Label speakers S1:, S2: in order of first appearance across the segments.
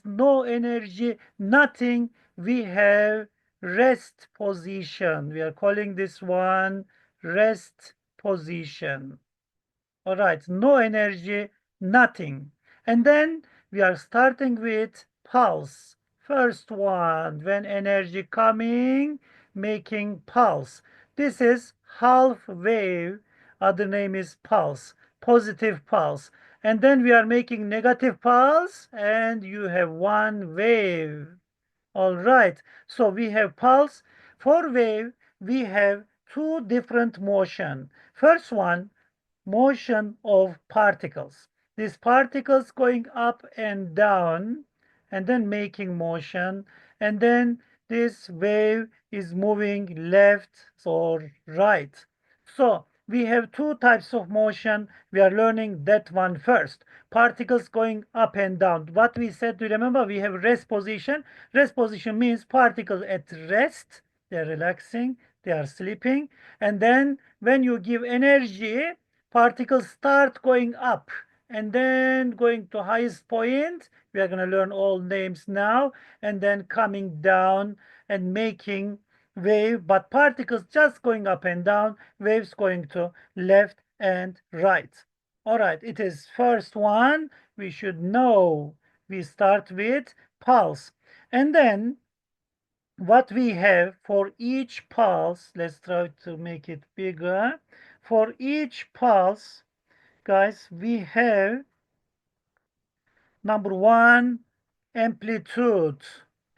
S1: no energy, nothing. We have rest position. We are calling this one rest position. All right, no energy, nothing. And then we are starting with pulse. First one, when energy coming, making pulse. This is half wave. Other name is pulse, positive pulse. And then we are making negative pulse, and you have one wave. All right, so we have pulse. For wave, we have two different motion. First one, motion of particles. These particles going up and down and then making motion, and then this wave is moving left or right. So we have two types of motion. We are learning that one first. Particles going up and down. What we said, do you remember? We have rest position. Rest position means particles at rest. They're relaxing. They are sleeping. And then when you give energy, particles start going up and then going to highest point. We are going to learn all names now, and then coming down and making wave, but particles just going up and down, waves going to left and right. All right, it is first one. We should know. We start with pulse, and then what we have for each pulse, let's try to make it bigger. For each pulse, guys, we have number one, amplitude.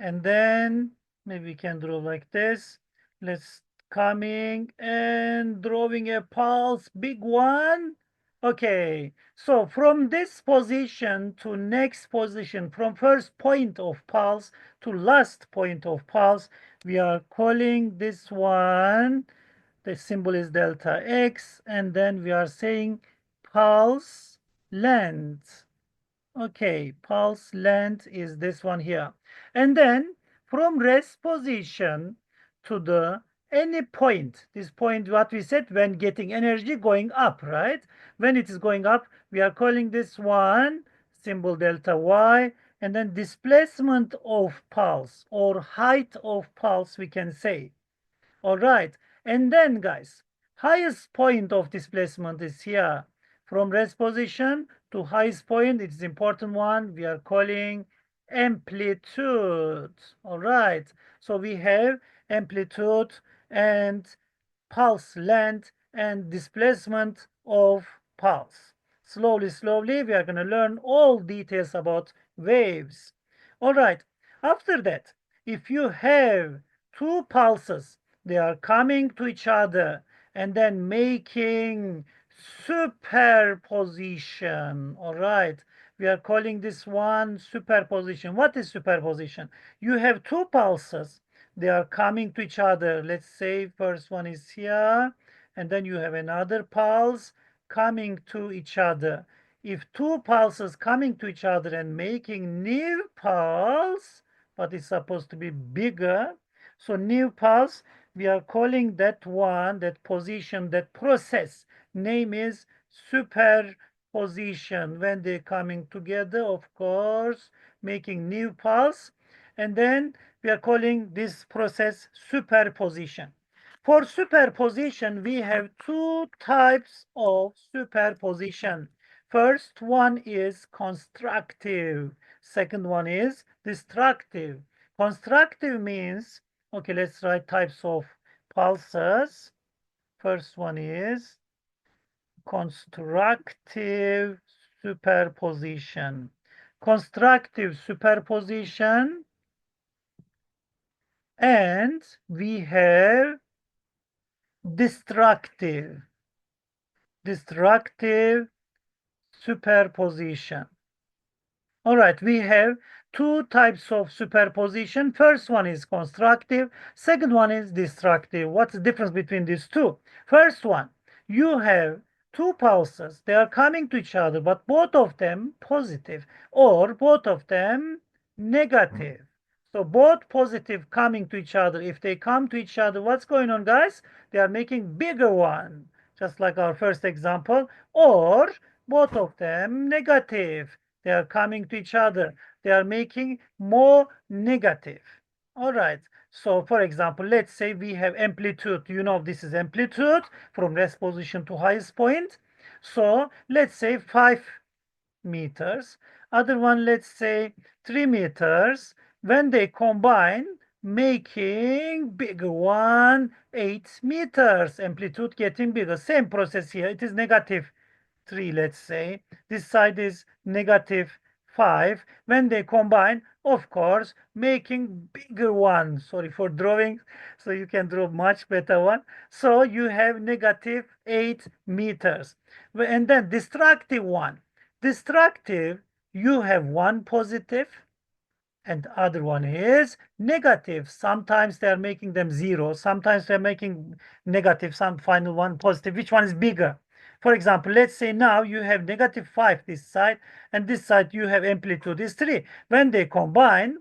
S1: And then maybe we can draw like this. Let's coming and drawing a pulse, big one. Okay, so from this position to next position, from first point of pulse to last point of pulse, we are calling this one, the symbol is delta x, and then we are saying pulse length. Okay, pulse length is this one here. And then from rest position to the any point, this point what we said when getting energy going up, right? When it is going up, we are calling this one symbol delta y, and then displacement of pulse or height of pulse we can say. All right. And then, guys, highest point of displacement is here. From rest position to highest point, it's important one. We are calling amplitude. All right. So we have amplitude and pulse length and displacement of pulse. Slowly, slowly, we are going to learn all details about waves. All right. After that, if you have two pulses, they are coming to each other and then making superposition. All right. We are calling this one superposition. What is superposition? You have two pulses. They are coming to each other. Let's say first one is here, and then you have another pulse coming to each other. If two pulses coming to each other and making new pulse, but it's supposed to be bigger, so new pulse, we are calling that one, that position, that process, name is superposition. When they're coming together, of course, making new pulse, and then we are calling this process superposition. For superposition, we have two types of superposition. First one is constructive. Second one is destructive. Constructive means, okay, let's write types of pulses. First one is constructive superposition. Constructive superposition, and we have destructive superposition. All right, we have two types of superposition. First one is constructive, second one is destructive. What's the difference between these two? First one, you have two pulses. They are coming to each other, but both of them positive or both of them negative. So both positive coming to each other. If they come to each other, what's going on, guys? They are making bigger one, just like our first example, or both of them negative. They are coming to each other. They are making more negative. All right. So, for example, let's say we have amplitude. You know, this is amplitude from rest position to highest point. So, let's say 5 meters. Other one, let's say 3 meters. When they combine, making bigger one, 8 meters. Amplitude getting bigger. Same process here. It is negative 3, let's say. This side is negative 5. When they combine, of course, making bigger one. Sorry for drawing, so you can draw much better one. So you have negative 8 meters. And then destructive one. Destructive, you have one positive and the other one is negative. Sometimes they are making them zero. Sometimes they're making negative, some final one positive. Which one is bigger? For example, let's say now you have negative 5 this side, and this side you have amplitude is 3. When they combine,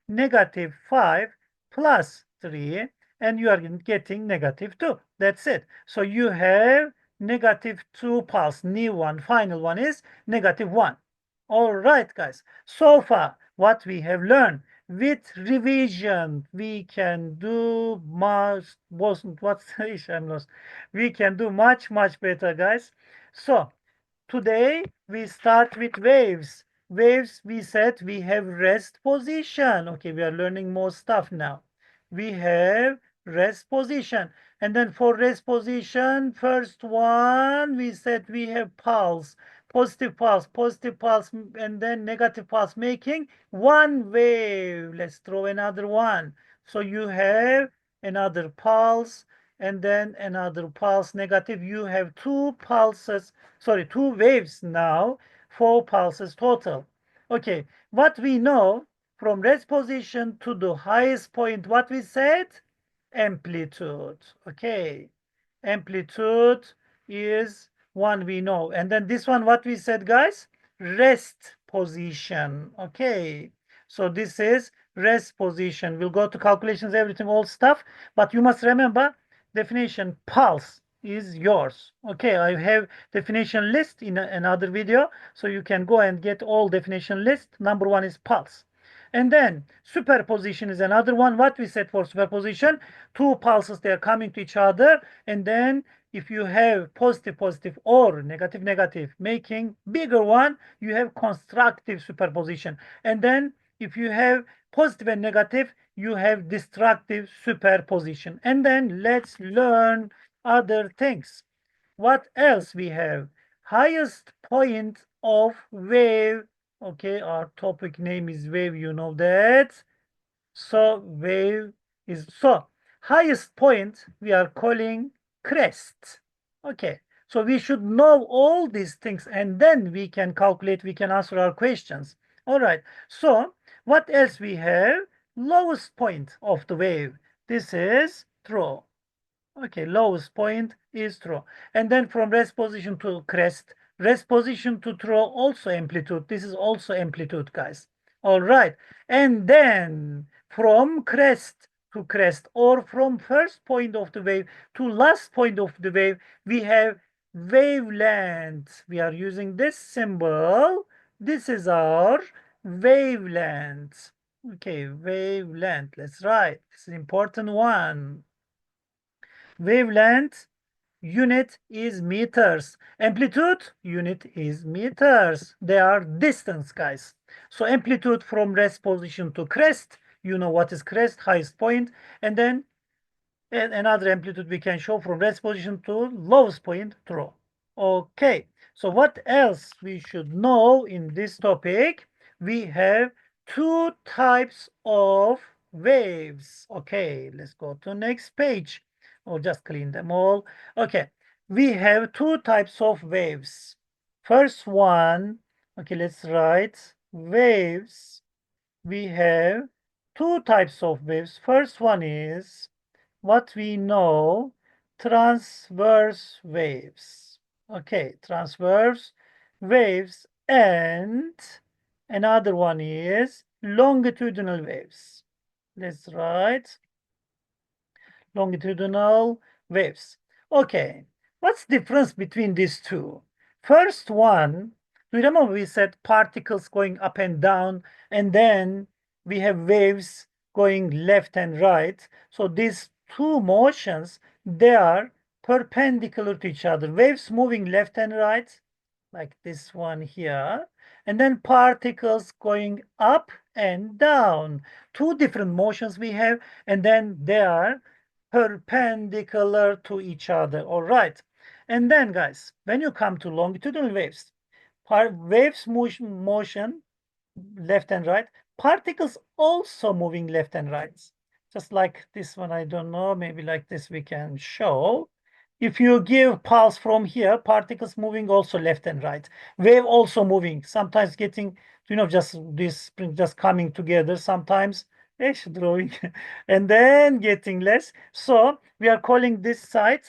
S1: negative 5 plus 3, and you are getting negative 2. That's it. So you have negative 2 pulse. New one, final one is negative 1. All right, guys. So far, what we have learned with revision, we can do much, what's I'm lost. We can do much better, guys. So today we start with waves. Waves, we said we have rest position. Okay, we are learning more stuff now. We have rest position. And then for rest position, first one, we said we have pulse, positive pulse, and then negative pulse, making one wave. Let's throw another one. So you have another pulse, and then another pulse, negative. You have two pulses, sorry, two waves now, 4 pulses total. Okay, what we know from rest position to the highest point, what we said? Amplitude. Okay, amplitude is one we know. And then this one, what we said, guys? Rest position. Okay, so this is rest position. We'll go to calculations, everything, all stuff. But you must remember, definition pulse is yours. Okay, I have definition list in another video, so you can go and get all definition list. Number one is pulse. And then superposition is another one. What we said for superposition, two pulses, they are coming to each other, and then if you have positive or negative making bigger one, you have constructive superposition. And then if you have positive and negative, you have destructive superposition. And then let's learn other things. What else we have? Highest point of wave. Okay, our topic name is wave, you know that. So wave is, so highest point we are calling crest. Okay, so we should know all these things and then we can calculate, we can answer our questions. All right, so what else we have? Lowest point of the wave. This is true. Okay, lowest point is true. And then from rest position to crest, rest position to throw, also amplitude. This is also amplitude, guys. All right. And then from crest to crest, or from first point of the wave to last point of the wave, we have wavelength. We are using this symbol. This is our wavelength. Okay, wavelength. Let's write. It's an important one. Wavelength unit is meters. Amplitude unit is meters. They are distance, guys. So amplitude from rest position to crest. You know what is crest, highest point. And then another amplitude we can show from rest position to lowest point, through. Okay, so what else we should know in this topic? We have two types of waves. Okay, let's go to next page, or just clean them all. Okay, we have two types of waves. First one, okay, let's write waves. We have two types of waves. First one is what we know, transverse waves. Okay, transverse waves, and another one is longitudinal waves. Let's write longitudinal waves. Okay, what's the difference between these two? First one, Do you remember we said particles going up and down, and then we have waves going left and right. So these two motions, they are perpendicular to each other. Waves moving left and right, like this one here, and then particles going up and down. Two different motions we have, and then they are perpendicular to each other. All right. And then, guys, when you come to longitudinal waves, waves motion left and right, particles also moving left and right. Just like this one, I don't know, maybe like this we can show. If you give pulse from here, particles moving also left and right. Wave also moving, sometimes getting, just this just coming together, sometimes drawing, and then getting less. So we are calling this side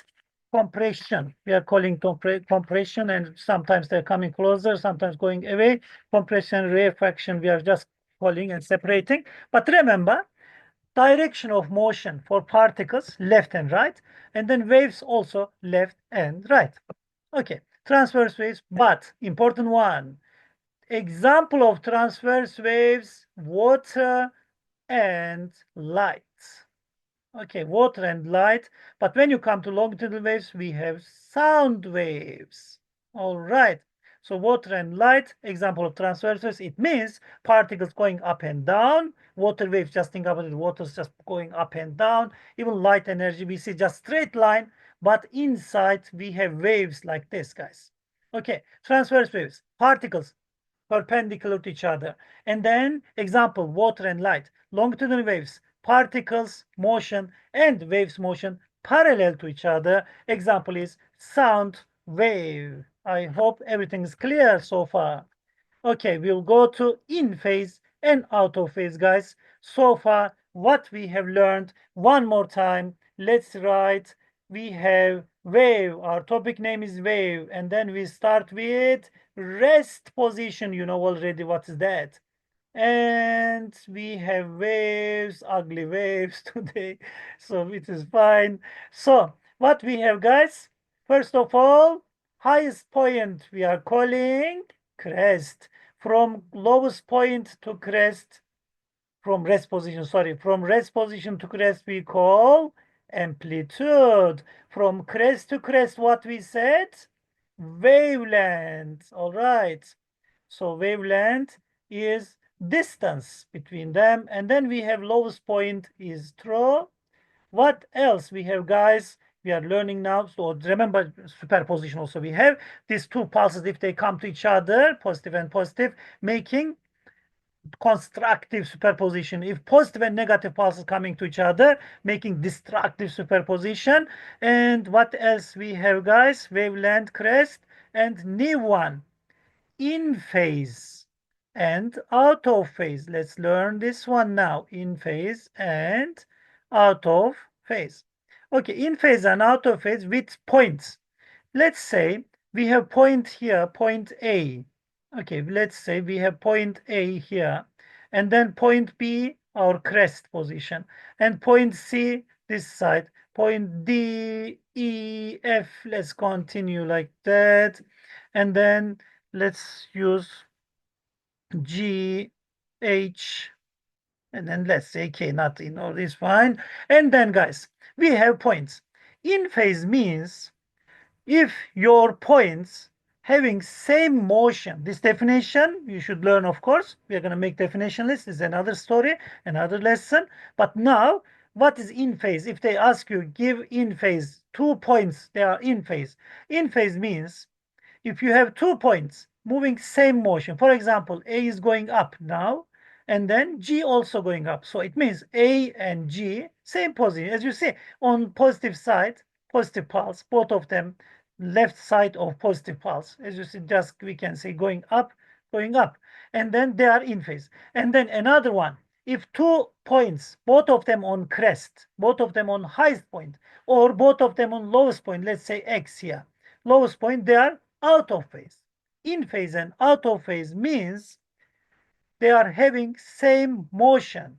S1: compression. We are calling compression, and sometimes they're coming closer, sometimes going away. Compression, rarefaction, we are just calling and separating. But remember, direction of motion for particles, left and right, and then waves also left and right. Okay, transverse waves, but important one. Example of transverse waves, water and light. Okay, water and light. But when you come to longitudinal waves, we have sound waves. All right. So water and light, example of transverse waves, it means particles going up and down. Water waves, just think about it, water's just going up and down. Even light energy, we see just straight line, but inside we have waves like this, guys. Okay, transverse waves, particles perpendicular to each other. And then example, water and light, longitudinal waves, particles motion and waves motion parallel to each other. Example is sound wave. I hope everything is clear so far. Okay, we'll go to in phase and out of phase, guys. So far, what we have learned, one more time, let's write. We have wave, our topic name is wave, and then we start with rest position. You know already what is that. And we have waves, ugly waves today, so it is fine. So what we have, guys, first of all, highest point we are calling crest. From lowest point to crest, from rest position, sorry, from rest position to crest we call amplitude. From crest to crest, what we said? Wavelength. All right. So wavelength is distance between them. And then we have lowest point is throw. What else we have, guys? We are learning now. So remember superposition also. We have these two pulses, if they come to each other, positive and positive, making constructive superposition. If positive and negative pulses coming to each other, making destructive superposition. And what else we have, guys? Wavelength, crest, and new one, in phase and out of phase. Let's learn this one now. In phase and out of phase. Okay, in phase and out of phase with points. Let's say we have point here, point A. Okay, let's say we have point A here, and then point B, our crest position, and point C, this side, point D, E, F. Let's continue like that. And then let's use G, H, and then let's say K, not in all this fine. And then, guys, we have points. In phase means if your points having same motion, this definition you should learn, of course. We are going to make definition list. This is another story, another lesson. But now, what is in phase? If they ask you, give in phase 2 points, they are in phase. In phase means if you have 2 points moving same motion, for example, A is going up now, and then G also going up. So it means A and G, same position. As you see, on positive side, positive pulse, both of them left side of positive pulse. As you see, just we can say going up, going up. And then they are in phase. And then another one, if 2 points, both of them on crest, both of them on highest point, or both of them on lowest point, let's say X here, lowest point, they are out of phase. In phase and out of phase means they are having same motion.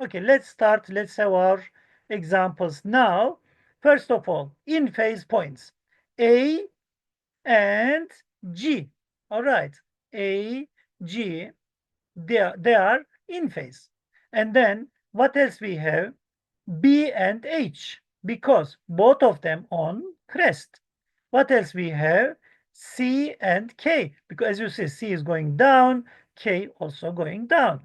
S1: Okay, let's start. Let's have our examples now. First of all, in phase points A and G. All right. A, G, they are in phase. And then what else we have? B and H, because both of them on crest. What else we have? C and K, because as you see, C is going down, K also going down.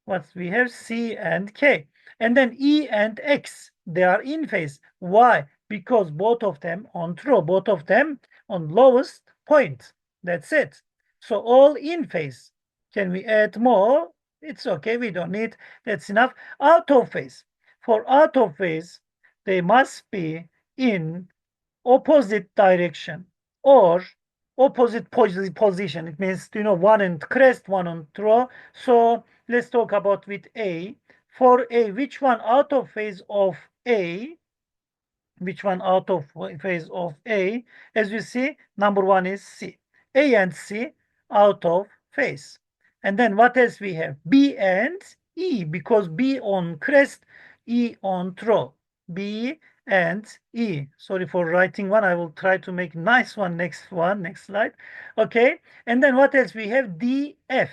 S1: What we have? C and K. And then E and X, they are in phase. Why? Because both of them on true, both of them on lowest point. That's it. So all in phase. Can we add more? It's okay, we don't need, that's enough. Out of phase. For out of phase, they must be in opposite direction or opposite position. It means, one on crest, one on throw. So let's talk about with A. For A, which one out of phase of A? Which one out of phase of A? As you see, number one is C. A and C out of phase. And then what else we have? B and E, because B on crest, E on throw. B and E. Sorry for writing one. I will try to make nice one. Next slide. Okay. And then what else we have? D, F.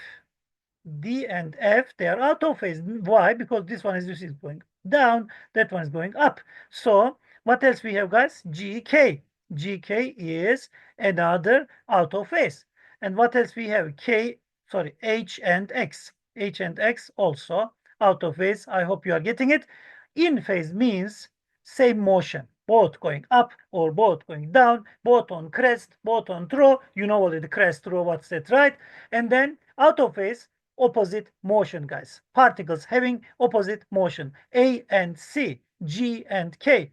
S1: D and F, they are out of phase. Why? Because this one is going down, that one is going up. So what else we have, guys? GK. GK is another out of phase. And what else we have? H and X. H and X also out of phase. I hope you are getting it. In phase means same motion, both going up or both going down, both on crest, both on throw. You know already crest, throw, what's that, right? And then out of phase, opposite motion, guys. Particles having opposite motion. A and C, G and K,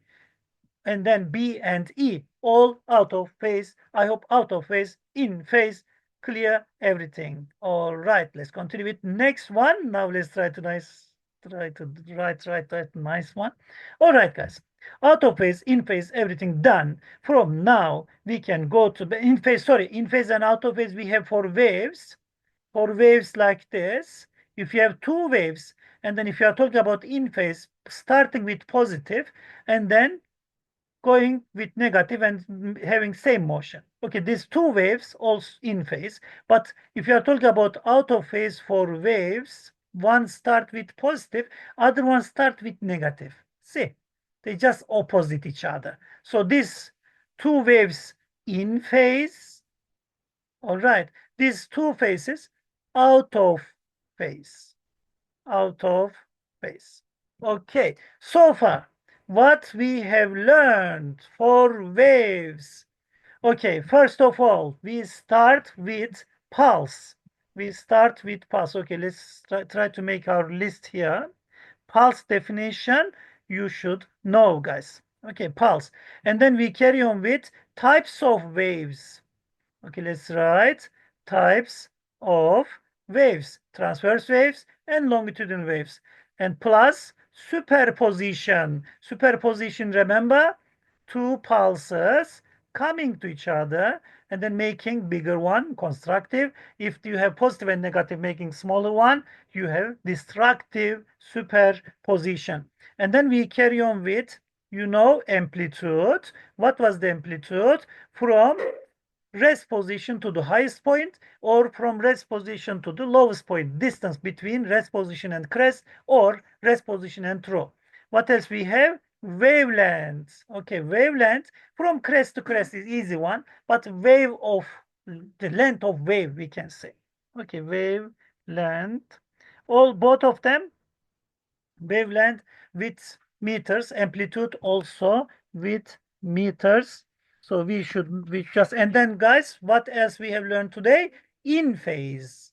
S1: and then B and E, all out of phase. I hope out of phase, in phase, clear everything. All right, let's continue with next one. Now let's try to write nice one. All right, guys. Out of phase, in phase, everything done. From now, we can go to the in phase. In phase and out of phase, we have for waves. For waves like this, if you have two waves, and then if you are talking about in phase, starting with positive, and then going with negative and having same motion. Okay, these two waves also in phase, but if you are talking about out of phase for waves, one start with positive, other one start with negative. See, they just opposite each other. So these two waves in phase, all right, these two phases out of phase, out of phase. Okay, so far, what we have learned for waves. Okay, first of all, we start with pulse. We start with pulse. Okay, let's try to make our list here. Pulse definition, you should know, guys. Okay, pulse. And then we carry on with types of waves. Okay, let's write types of waves, transverse waves and longitudinal waves. And plus superposition. Superposition, remember, two pulses coming to each other and then making bigger one, constructive. If you have positive and negative making smaller one, you have destructive superposition. And then we carry on with, amplitude. What was the amplitude? From rest position to the highest point or from rest position to the lowest point, distance between rest position and crest or rest position and throw. What else we have? Wavelength. Okay, wavelength from crest to crest is easy one, but wave of the length of wave we can say. Okay, wavelength. Both of them wavelength with meters, amplitude also with meters. So we just, and then guys, what else we have learned today? In phase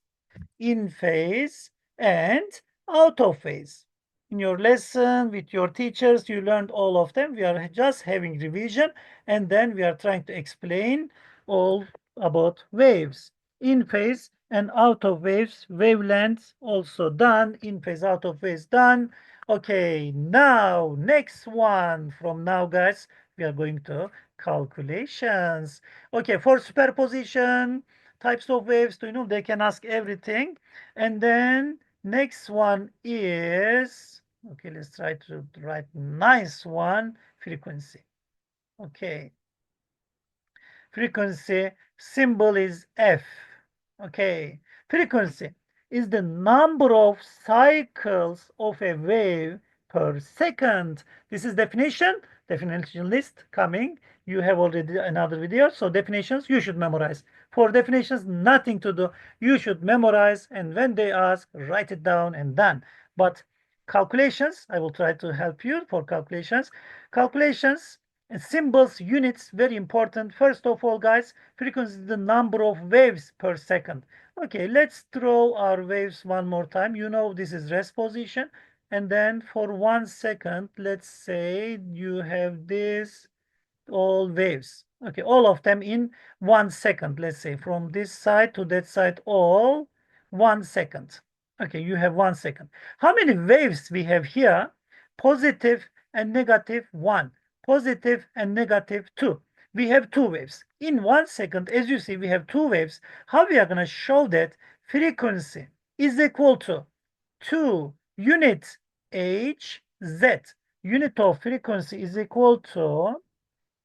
S1: and out of phase. In your lesson with your teachers, you learned all of them. We are just having revision and then we are trying to explain all about waves. In phase and out of waves, wavelengths also done, in phase, out of phase done. Okay, now next one. From now, guys, we are going to calculations. Okay, for superposition, types of waves, they can ask everything. And then next one is, okay, let's try to write nice one, frequency. Okay, frequency symbol is F. Okay, frequency is the number of cycles of a wave per second. This is definition list coming. You have already another video, so definitions you should memorize. For definitions, nothing to do. You should memorize, and when they ask, write it down and done. But calculations, I will try to help you for calculations. Calculations and symbols, units, very important. First of all, guys, frequency is the number of waves per second. Okay, let's draw our waves one more time. You know this is rest position. And then for 1 second, let's say you have this all waves. Okay, all of them in 1 second. Let's say from this side to that side, all 1 second. Okay, you have 1 second. How many waves we have here? Positive and negative 1. Positive and negative 2. We have 2 waves. In 1 second, as you see, we have 2 waves. How we are going to show that frequency is equal to 2 units Hz. Unit of frequency is equal to,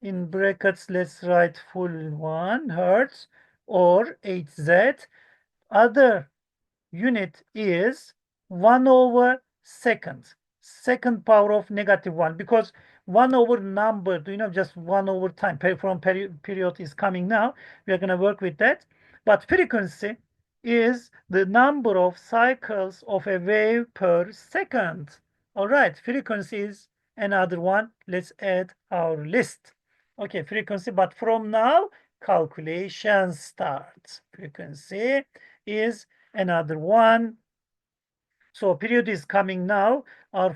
S1: in brackets, let's write full 1 hertz or Hz. Other unit is 1 over second. Second power of -1, because 1 over number, just 1 over time from period is coming now. We are going to work with that. But frequency is the number of cycles of a wave per second. All right, frequency is another one. Let's add our list. Okay, frequency, but from now, calculation starts. Frequency is another one. So period is coming now. Our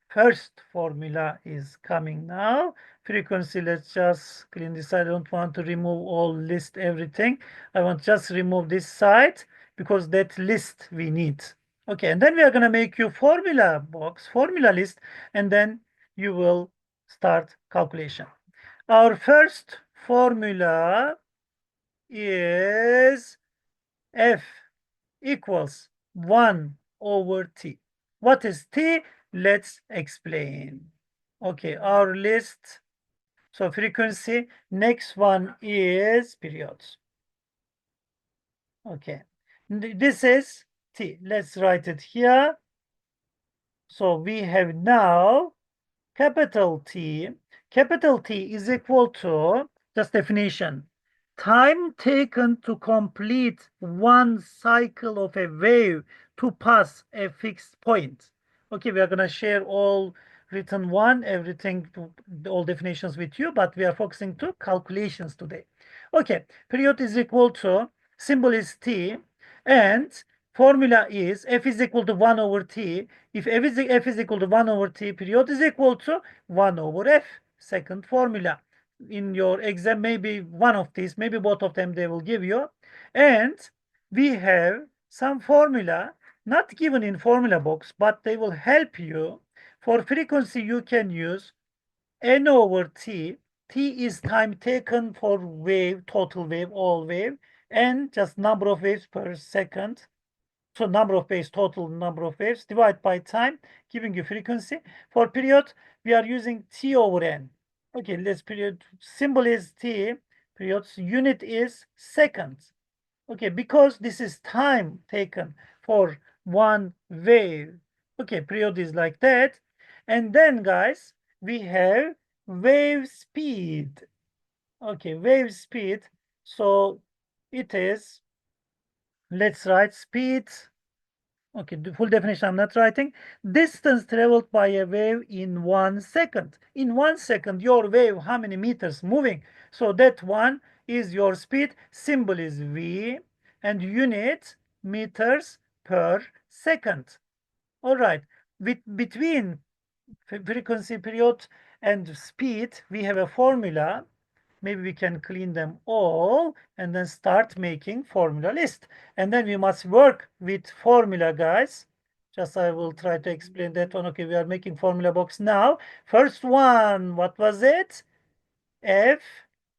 S1: first formula is coming now. Frequency, let's just clean this. I don't want to remove all list everything. I want just remove this side because that list we need. Okay, and then we are going to make you formula box, formula list, and then you will start calculation. Our first formula is F equals 1 over T. What is T? Let's explain. Okay, our list. So frequency, next one is periods. Okay, this is T. Let's write it here. So we have now capital T. Capital T is equal to, just definition, time taken to complete one cycle of a wave to pass a fixed point. Okay, we are going to share all written one, everything, all definitions with you, but we are focusing to calculations today. Okay, period is equal to, symbol is T, and formula is F is equal to 1 over T. If F is equal to 1 over T, period is equal to 1 over F. Second formula. In your exam, maybe one of these, maybe both of them they will give you. And we have some formula, not given in formula box, but they will help you. For frequency, you can use N over T. T is time taken for wave, total wave, all wave, and just number of waves per second. So number of waves, total number of waves, divide by time, giving you frequency. For period, we are using T over N. Okay, let's period, symbol is T, period's unit is seconds. Okay, because this is time taken for one wave. Okay, period is like that. And then, guys, we have wave speed. Okay, wave speed. So it is, let's write speed. Okay, the full definition I'm not writing. Distance traveled by a wave in 1 second. In 1 second, your wave, how many meters moving? So that one is your speed. Symbol is V and unit meters per second. All right. Between frequency period and speed, we have a formula. Maybe we can clean them all and then start making formula list. And then we must work with formula, guys. Just I will try to explain that one. Okay, we are making formula box now. First one, what was it? F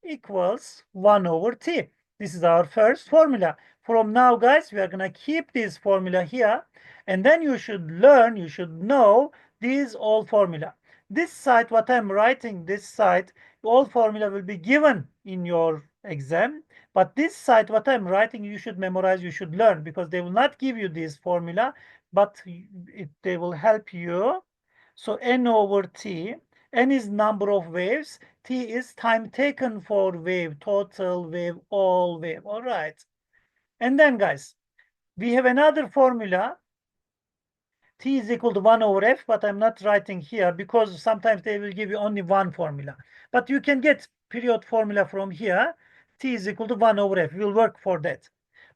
S1: equals 1 over T. This is our first formula. From now, guys, we are going to keep this formula here. And then you should learn, you should know these all formula. This side, what I'm writing, this side, all formula will be given in your exam. But this side, what I'm writing, you should memorize, you should learn, because they will not give you this formula, but they will help you. So n over t, n is number of waves, t is time taken for wave, total wave, all wave. All right. And then, guys, we have another formula. T is equal to 1 over f, but I'm not writing here because sometimes they will give you only one formula. But you can get period formula from here. T is equal to 1 over f. We'll work for that.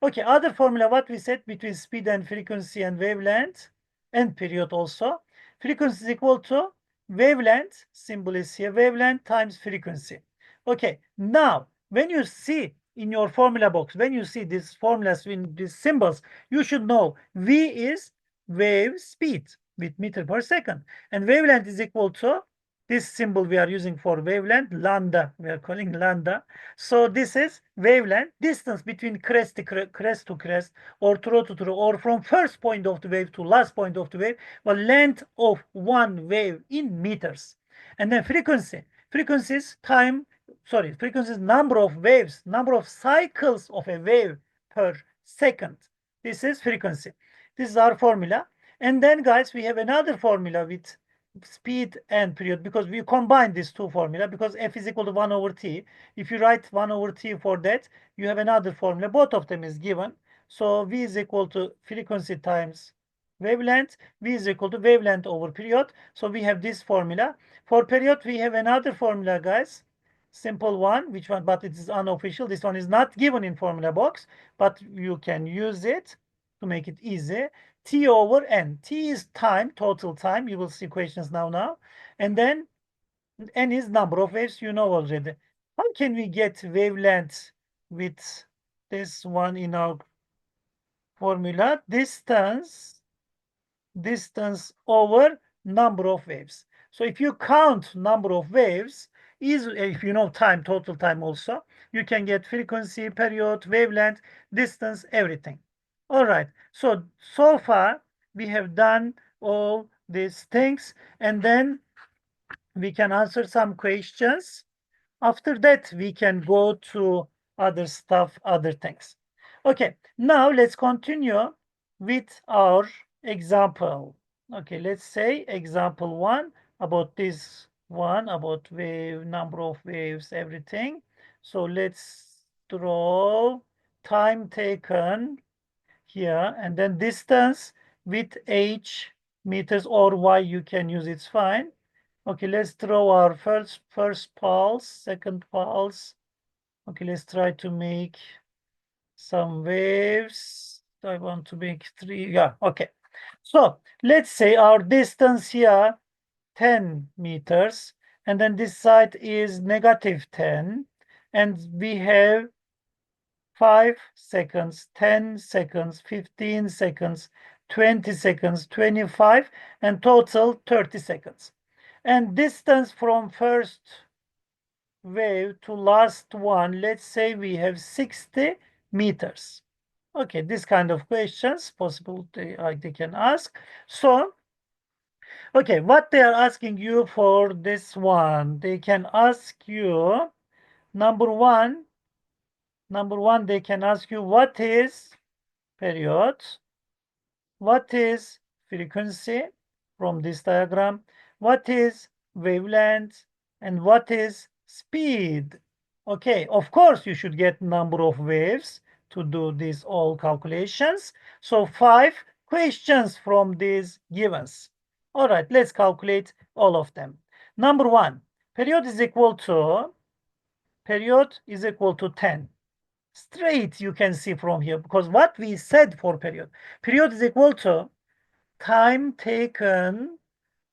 S1: Okay, other formula, what we said between speed and frequency and wavelength and period also. Frequency is equal to wavelength, symbol is here, wavelength times frequency. Okay, now when you see in your formula box, when you see these formulas in these symbols, you should know V is wave speed with meter per second. And wavelength is equal to this symbol we are using for wavelength, lambda. We are calling lambda. So this is wavelength, distance between crest to crest, or throw to throw, or from first point of the wave to last point of the wave, the length of one wave in meters. And then frequency. Frequency is frequency is number of waves, number of cycles of a wave per second. This is frequency. This is our formula. And then, guys, we have another formula with speed and period, because we combine these two formula, because f is equal to 1 over t. If you write 1 over t for that, you have another formula. Both of them is given. So v is equal to frequency times wavelength. V is equal to wavelength over period. So we have this formula. For period, we have another formula, guys. Simple one, which one, but it is unofficial. This one is not given in formula box, but you can use it to make it easy. T over n. T is time, total time. You will see questions now. And then n is number of waves, you know already. How can we get wavelength with this one in our formula? Distance over number of waves. So if you count number of waves, if you know time, total time also, you can get frequency, period, wavelength, distance, everything. All right. So far we have done all these things, and then we can answer some questions. After that, we can go to other stuff, other things. Okay, now let's continue with our example. Okay, let's say example one about this one, about wave, number of waves, everything. So let's draw time taken here, and then distance with h meters or y, you can use, it's fine. Okay, let's draw our first pulse, second pulse. Okay, let's try to make some waves. I want to make 3. Yeah, okay. So let's say our distance here 10 meters, and then this side is -10, and we have 5 seconds, 10 seconds, 15 seconds, 20 seconds, 25, and total 30 seconds. And distance from first wave to last one, let's say we have 60 meters. Okay, this kind of questions possible they can ask. So, okay, what they are asking you for this one, they can ask you, number one, they can ask you what is period, what is frequency from this diagram, what is wavelength, and what is speed. Okay, of course you should get number of waves to do these all calculations. So 5 questions from these givens. All right, let's calculate all of them. Number 1, period is equal to 10. Straight you can see from here, because what we said for period is equal to time taken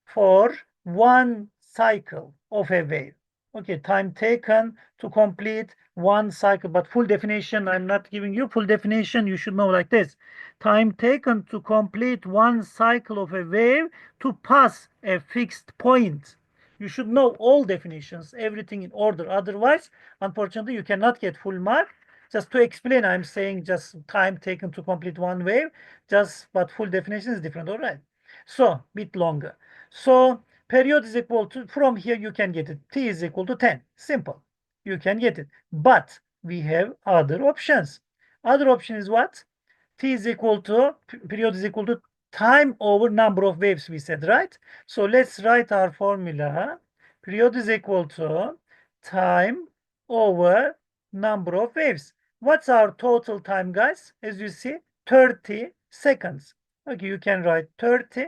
S1: for one cycle of a wave. Okay, time taken to complete one cycle, but full definition, I'm not giving you full definition. You should know like this: time taken to complete one cycle of a wave to pass a fixed point. You should know all definitions, everything in order. Otherwise, unfortunately, you cannot get full mark. Just to explain, I'm saying just time taken to complete one wave, but full definition is different. All right. So, bit longer. So, period is equal to, from here you can get it, t is equal to 10. Simple. You can get it. But we have other options. Other option is what? T is equal to, period is equal to time over number of waves, we said, right? So let's write our formula. Period is equal to time over number of waves. What's our total time, guys? As you see, 30 seconds. Okay, you can write 30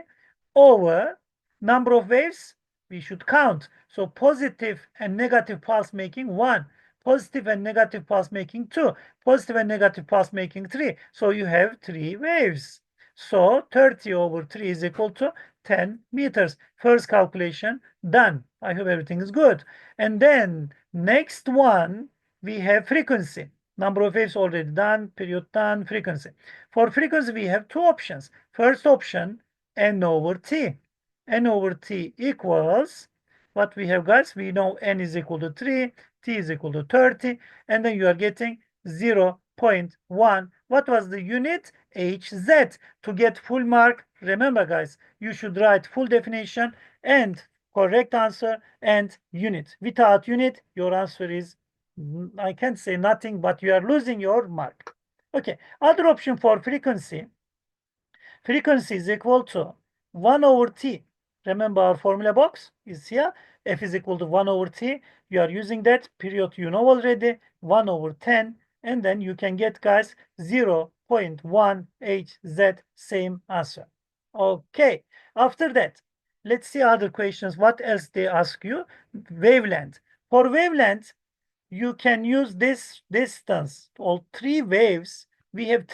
S1: over number of waves. We should count. So positive and negative pulse making 1. Positive and negative pulse making 2. Positive and negative pulse making 3. So you have 3 waves. So 30 over 3 is equal to 10 meters. First calculation done. I hope everything is good. And then next one, we have frequency. Number of waves already done, period done, frequency. For frequency, we have two options. First option, n over t. N over t equals what we have, guys. We know n is equal to 3, t is equal to 30, and then you are getting 0.1. What was the unit? Hz. To get full mark, remember, guys, you should write full definition and correct answer and unit. Without unit, your answer is, I can't say nothing, but you are losing your mark. Okay, other option for frequency. Frequency is equal to 1 over t. Remember our formula box is here. F is equal to 1 over t. You are using that period, you know already, 1 over 10. And then you can get, guys, 0.1 Hz, same answer. Okay, after that, let's see other questions. What else they ask you? Wavelength. For wavelength, you can use this distance. All three waves, we have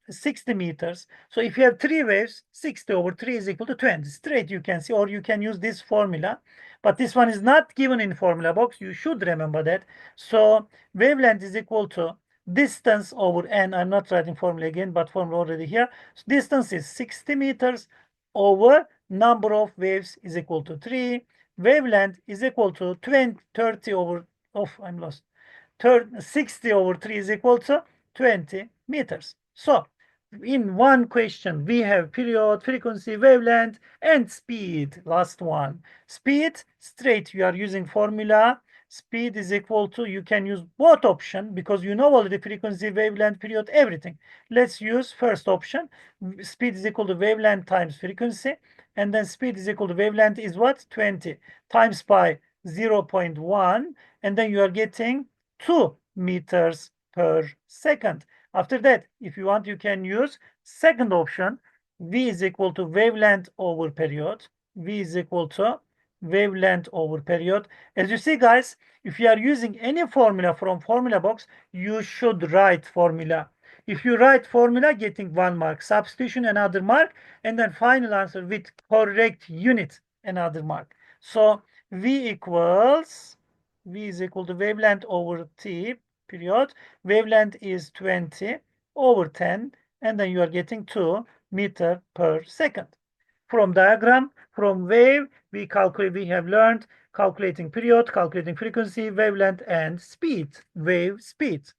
S1: 60 meters. So if you have three waves, 60 over 3 is equal to 20. Straight you can see, or you can use this formula. But this one is not given in formula box. You should remember that. So wavelength is equal to distance over n. I'm not writing formula again, but formula already here. So distance is 60 meters over number of waves is equal to 3. Wavelength is equal to 30 over, oh, I'm lost. 60 over 3 is equal to 20 meters. So in one question, we have period, frequency, wavelength, and speed. Last one. Speed, straight, you are using formula. Speed is equal to, you can use both option because you know already frequency, wavelength, period, everything. Let's use first option. Speed is equal to wavelength times frequency. And then speed is equal to wavelength is what? 20 times by 0.1. And then you are getting 2 meters per second. After that, if you want, you can use second option. V is equal to wavelength over period. V is equal to wavelength over period. As you see, guys, if you are using any formula from formula box, you should write formula. If you write formula, getting 1 mark. Substitution, another mark. And then final answer with correct unit, another mark. So V equals, V is equal to wavelength over T, period. Wavelength is 20 over 10. And then you are getting 2 meter per second. From diagram, from wave, we have learned calculating period, calculating frequency, wavelength, and speed, wave speed.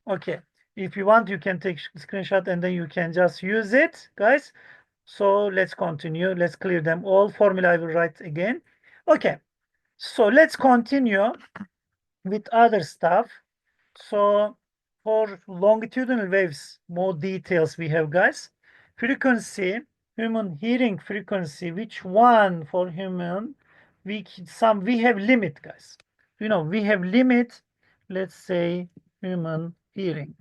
S1: Okay, if you want, you can take screenshot and then you can just use it, guys. So let's continue. Let's clear them all. Formula I will write again. Okay, so let's continue with other stuff. So for longitudinal waves, more details we have, guys. Frequency, human hearing frequency, which one for human? We have limit, guys. You know, we have limit, let's say human hearing.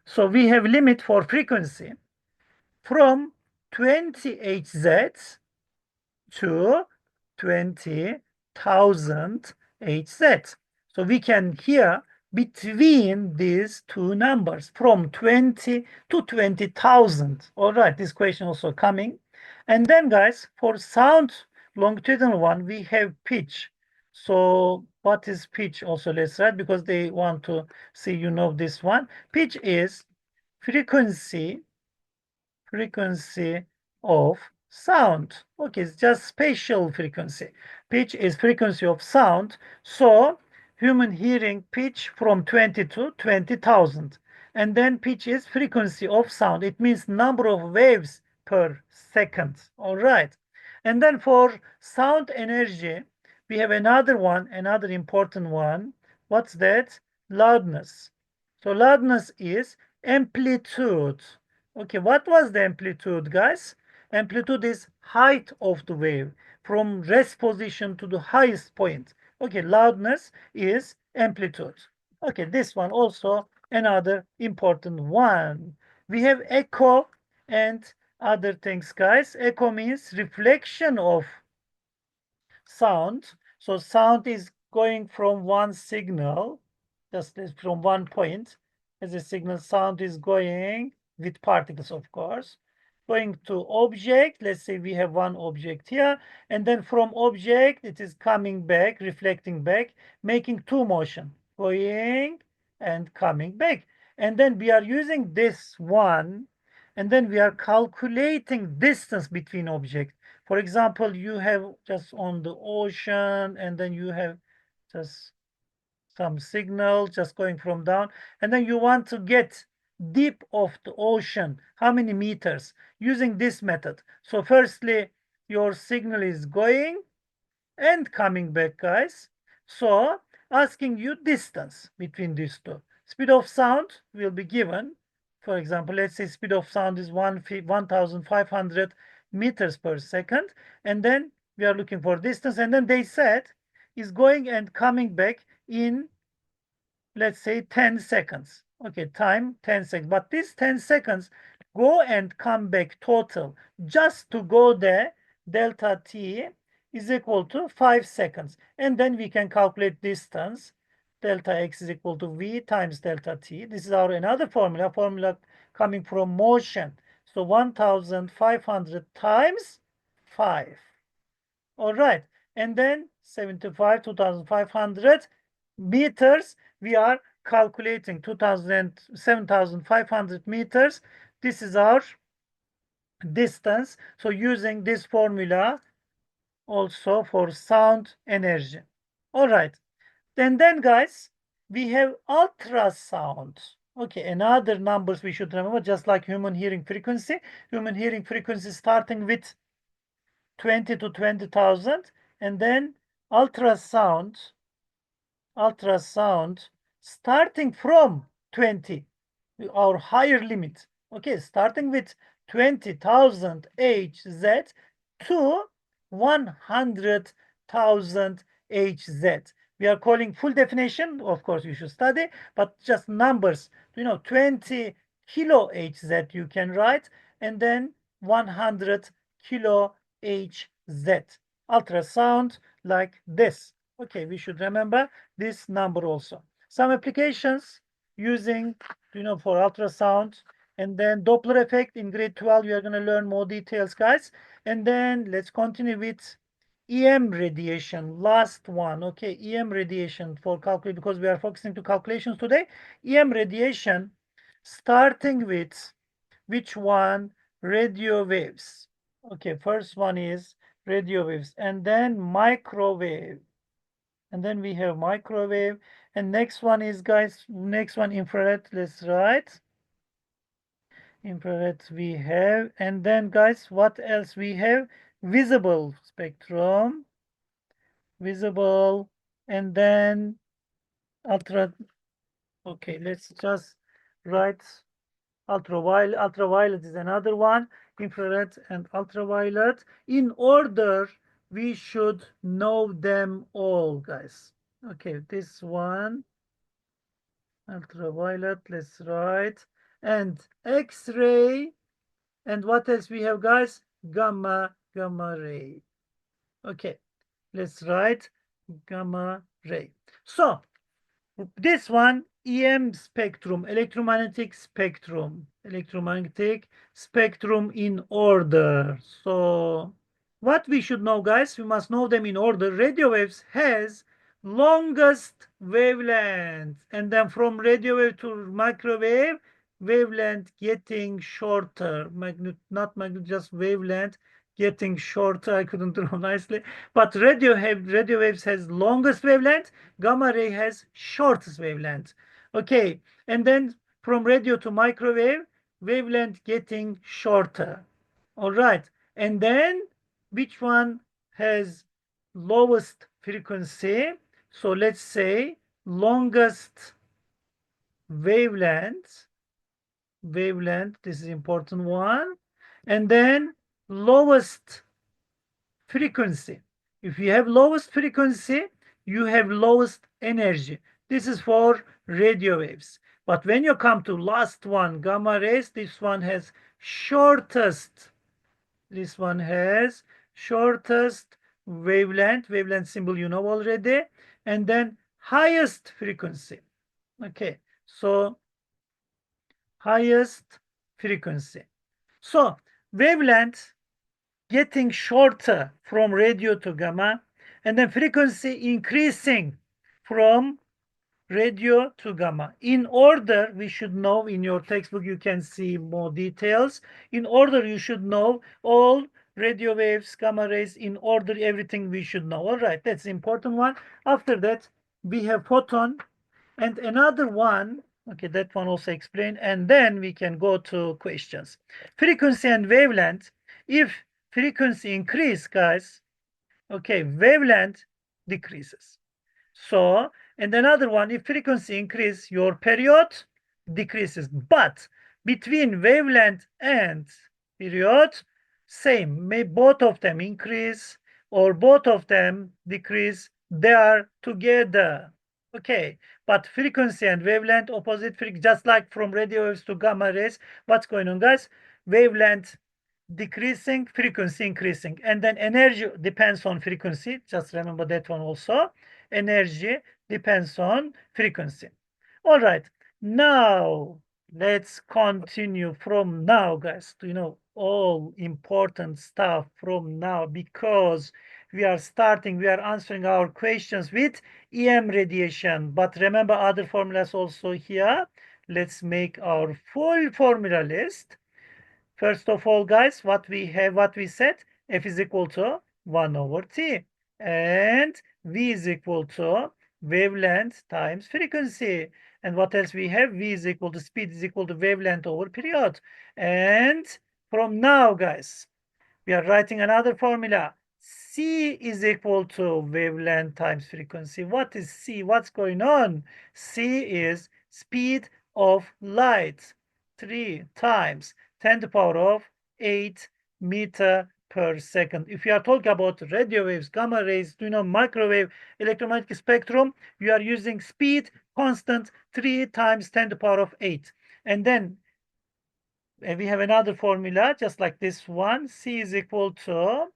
S1: So we have limit for frequency from 20 Hz to 20,000 Hz. So we can hear between these two numbers from 20 to 20,000. All right, this question also coming. And then, guys, for sound longitudinal one, we have pitch. So what is pitch also? Let's write because they want to see you know this one. Pitch is frequency of sound. Okay, it's just spatial frequency. Pitch is frequency of sound. So human hearing pitch from 20 to 20,000. And then pitch is frequency of sound. It means number of waves per second. All right. And then for sound energy, we have another one, another important one. What's that? Loudness. So loudness is amplitude. Okay, what was the amplitude, guys? Amplitude is height of the wave from rest position to the highest point. Okay, loudness is amplitude. Okay, this one also another important one. We have echo and other things, guys. Echo means reflection of sound. So sound is going from one signal, just from one point. As a signal, sound is going with particles, of course, going to object. Let's say we have one object here, and then from object, it is coming back, reflecting back, making two motion, going and coming back. And then we are using this one, and then we are calculating distance between objects. For example, you have just on the ocean, and then you have just some signal just going from down, and then you want to get deep of the ocean, how many meters, using this method. So firstly, your signal is going and coming back, guys. So asking you distance between these two. Speed of sound will be given. For example, let's say speed of sound is 1,500 meters per second. And then we are looking for distance. And then they said is going and coming back in, let's say, 10 seconds. Okay, time 10 seconds. But this 10 seconds go and come back total just to go there, delta t is equal to 5 seconds. And then we can calculate distance. Delta x is equal to v times delta t. This is our another formula coming from motion. So 1,500 times 5. All right. And then 75, 2,500 meters. We are calculating 7,500 meters. This is our distance. So using this formula also for sound energy. All right. Then guys, we have ultrasound. Okay, another numbers we should remember, just like human hearing frequency. Human hearing frequency starting with 20 to 20,000, and then ultrasound starting from 20, our higher limit. Okay, starting with 20,000 Hz to 100,000 Hz. We are calling full definition, of course you should study, but just numbers, 20 kilo Hz you can write, and then 100 kilo Hz. Ultrasound like this. Okay, we should remember this number also. Some applications using, for ultrasound, and then Doppler effect in grade 12, we are going to learn more details, guys. And then let's continue with EM radiation, last one. Okay, EM radiation for calculate, because we are focusing to calculations today. EM radiation, starting with which one? Radio waves. Okay, first one is radio waves, and then microwave. And then we have microwave. And next one is, guys, next one infrared. Let's write. Infrared we have. And then, guys, what else we have? Visible spectrum. Visible. And then ultra. Okay, let's just write ultraviolet. Ultraviolet is another one. Infrared and ultraviolet. In order, we should know them all, guys. Okay, this one, ultraviolet, let's write. And X-ray. And what else we have, guys? Gamma ray. Okay, let's write gamma ray. So this one, EM spectrum, electromagnetic spectrum in order. So what we should know, guys, we must know them in order. Radio waves has longest wavelength, and then from radio wave to microwave, wavelength getting shorter. Not magnitude, just wavelength getting shorter. I couldn't draw nicely, but radio waves has longest wavelength. Gamma ray has shortest wavelength. Okay, and then from radio to microwave, wavelength getting shorter. All right, and then which one has lowest frequency? So let's say longest wavelength, this is important one, and then lowest frequency. If you have lowest frequency, you have lowest energy. This is for radio waves. But when you come to last one, gamma rays, this one has shortest. This one has shortest wavelength. Wavelength symbol you know already. And then highest frequency. Okay, so highest frequency. So wavelength getting shorter from radio to gamma, and then frequency increasing from radio to gamma. In order, we should know, in your textbook you can see more details. In order, you should know all radio waves, gamma rays, in order, everything we should know. All right, that's the important one. After that, we have photon and another one. Okay, that one also explained, and then we can go to questions. Frequency and wavelength. If frequency increase, guys, okay, wavelength decreases. So, and another one, if frequency increase, your period decreases. But between wavelength and period, same. May both of them increase or both of them decrease. They are together. Okay, but frequency and wavelength opposite frequency, just like from radio waves to gamma rays. What's going on, guys? Wavelength decreasing, frequency increasing, and then energy depends on frequency. Just remember that one also. Energy depends on frequency. All right, now let's continue from now, guys. All important stuff from now, because we are answering our questions with EM radiation. But remember other formulas also here. Let's make our full formula list. First of all, guys, what we said, F is equal to 1 over T, and V is equal to wavelength times frequency. And what else we have? V is equal to speed is equal to wavelength over period. And from now, guys, we are writing another formula. C is equal to wavelength times frequency. What is C? What's going on? C is speed of light. 3 times 10 to the power of 8 meter per second. If you are talking about radio waves, gamma rays, microwave, electromagnetic spectrum, you are using speed constant 3 times 10 to the power of 8. And then we have another formula, just like this one. C is equal to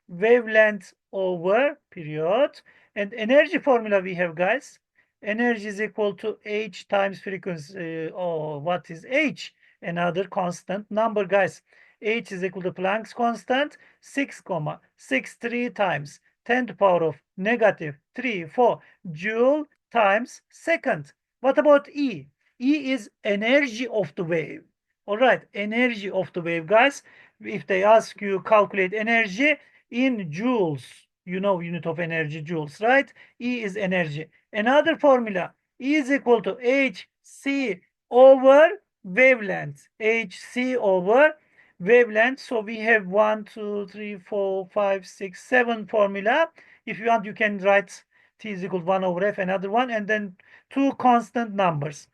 S1: wavelength over period. And energy formula we have, guys. Energy is equal to H times frequency. What is H? Another constant number, guys. H is equal to Planck's constant, 6,63 times 10 to the power of negative 3, 4 joule times second. What about E? E is energy of the wave. All right, energy of the wave, guys. If they ask you calculate energy in joules, unit of energy, joules, right? E is energy. Another formula, E is equal to Hc over wavelength. Hc over wavelength. So we have 1, 2, 3, 4, 5, 6, 7 formula. If you want, you can write T is equal to 1 over F, another one, and then two constant numbers.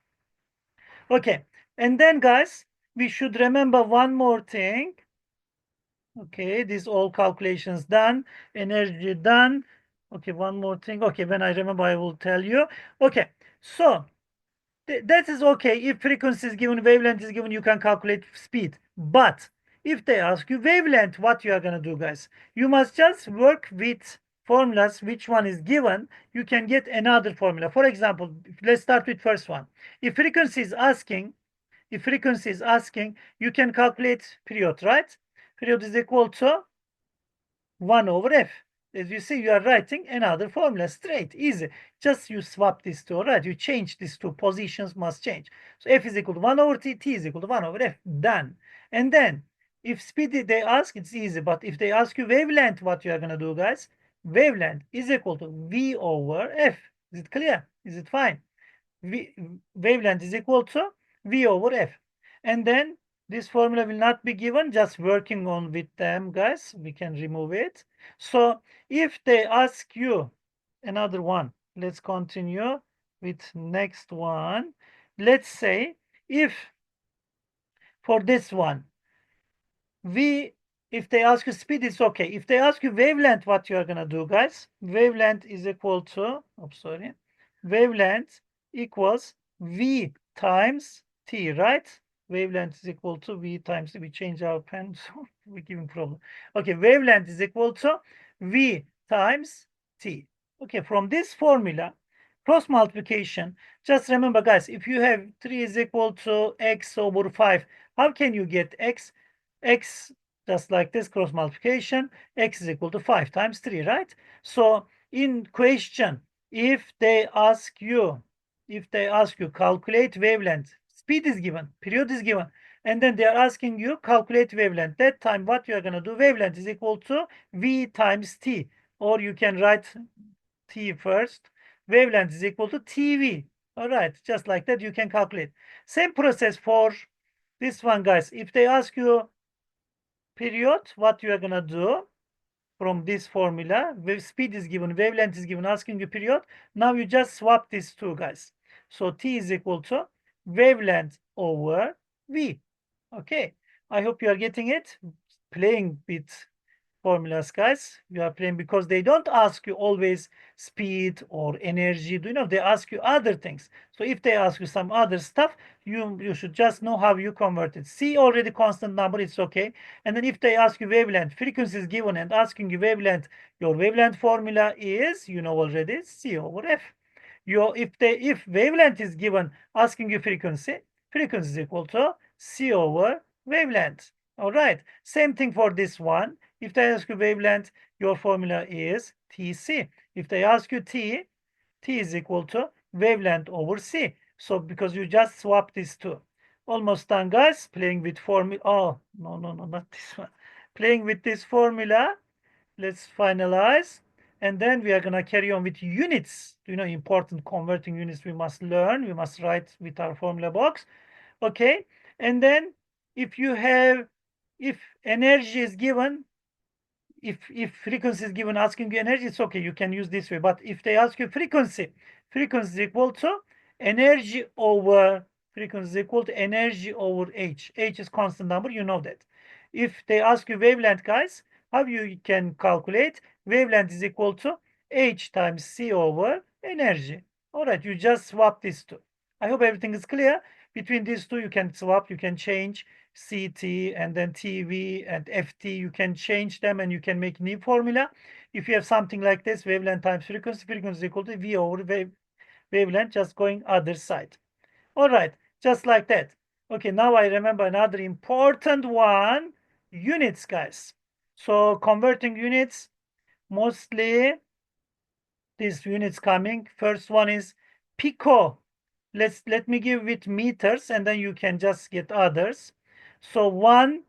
S1: Okay, and then, guys, we should remember one more thing. Okay, these all calculations done, energy done. Okay, one more thing. Okay, when I remember, I will tell you. Okay, so that is okay. If frequency is given, wavelength is given, you can calculate speed. But if they ask you wavelength, what you are going to do, guys? You must just work with formulas. Which one is given, you can get another formula. For example, let's start with first one. If frequency is asking, you can calculate period, right? Period is equal to 1 over F. As you see, you are writing another formula, straight, easy. Just you swap these two, right? You change these two, positions must change. So F is equal to 1 over T, T is equal to 1 over F, done. And then, if speed they ask, it's easy. But if they ask you wavelength, what you are going to do, guys? Wavelength is equal to V over F. Is it clear? Is it fine? Wavelength is equal to V over F. And then this formula will not be given, just working on with them, guys. We can remove it. So if they ask you another one, let's continue with next one. let's say if for this one, if they ask you speed, it's okay. If they ask you wavelength, what you are gonna do, guys? Wavelength is equal to, wavelength equals V times T, right? Wavelength is equal to V times T. We change our pen, so we're giving problem. Okay, wavelength is equal to V times T. Okay, from this formula, cross multiplication, just remember, guys, if you have 3 is equal to x over 5, how can you get x? X, just like this cross multiplication, x is equal to 5 times 3, right? So in question, if they ask you calculate wavelength, speed is given, period is given, and then they are asking you calculate wavelength, that time what you are going to do, wavelength is equal to V times T, or you can write T first. Wavelength is equal to TV. All right, just like that you can calculate. Same process for this one, guys. If they ask you period, what you are gonna do from this formula, wave speed is given, wavelength is given, asking you period. Now you just swap these two, guys. So T is equal to wavelength over V. Okay, I hope you are getting it. Playing with formulas, guys. You are playing because they don't ask you always speed or energy. Do you know? They ask you other things. So if they ask you some other stuff, you should just know how you convert it. C already constant number, it's okay. And then if they ask you wavelength, frequency is given and asking you wavelength, your wavelength formula is, you know already, C over F. If wavelength is given, asking you frequency, frequency is equal to C over wavelength. All right. Same thing for this one. If they ask you wavelength, your formula is Tc. If they ask you T, T is equal to wavelength over C. So because you just swap these two. Almost done, guys. Playing with formula. Oh, no, not this one. Playing with this formula. Let's finalize. And then we are going to carry on with units. You know, important converting units we must learn. We must write with our formula box. Okay. And then if energy is given, if frequency is given asking you energy, it's okay, you can use this way. But if they ask you frequency is equal to energy over frequency is equal to energy over h. H is constant number, you know that. If they ask you wavelength, guys, how you can calculate? Wavelength is equal to h times c over energy. All right, you just swap these two. I hope everything is clear. Between these two, you can swap, you can change. CT and then TV and FT, you can change them and you can make new formula. If you have something like this, wavelength times frequency, frequency is equal to V over wavelength, just going other side. All right, just like that. Okay, now I remember another important one, units, guys. So converting units, mostly these units coming. First one is pico. Let me give with meters and then you can just get others. So 1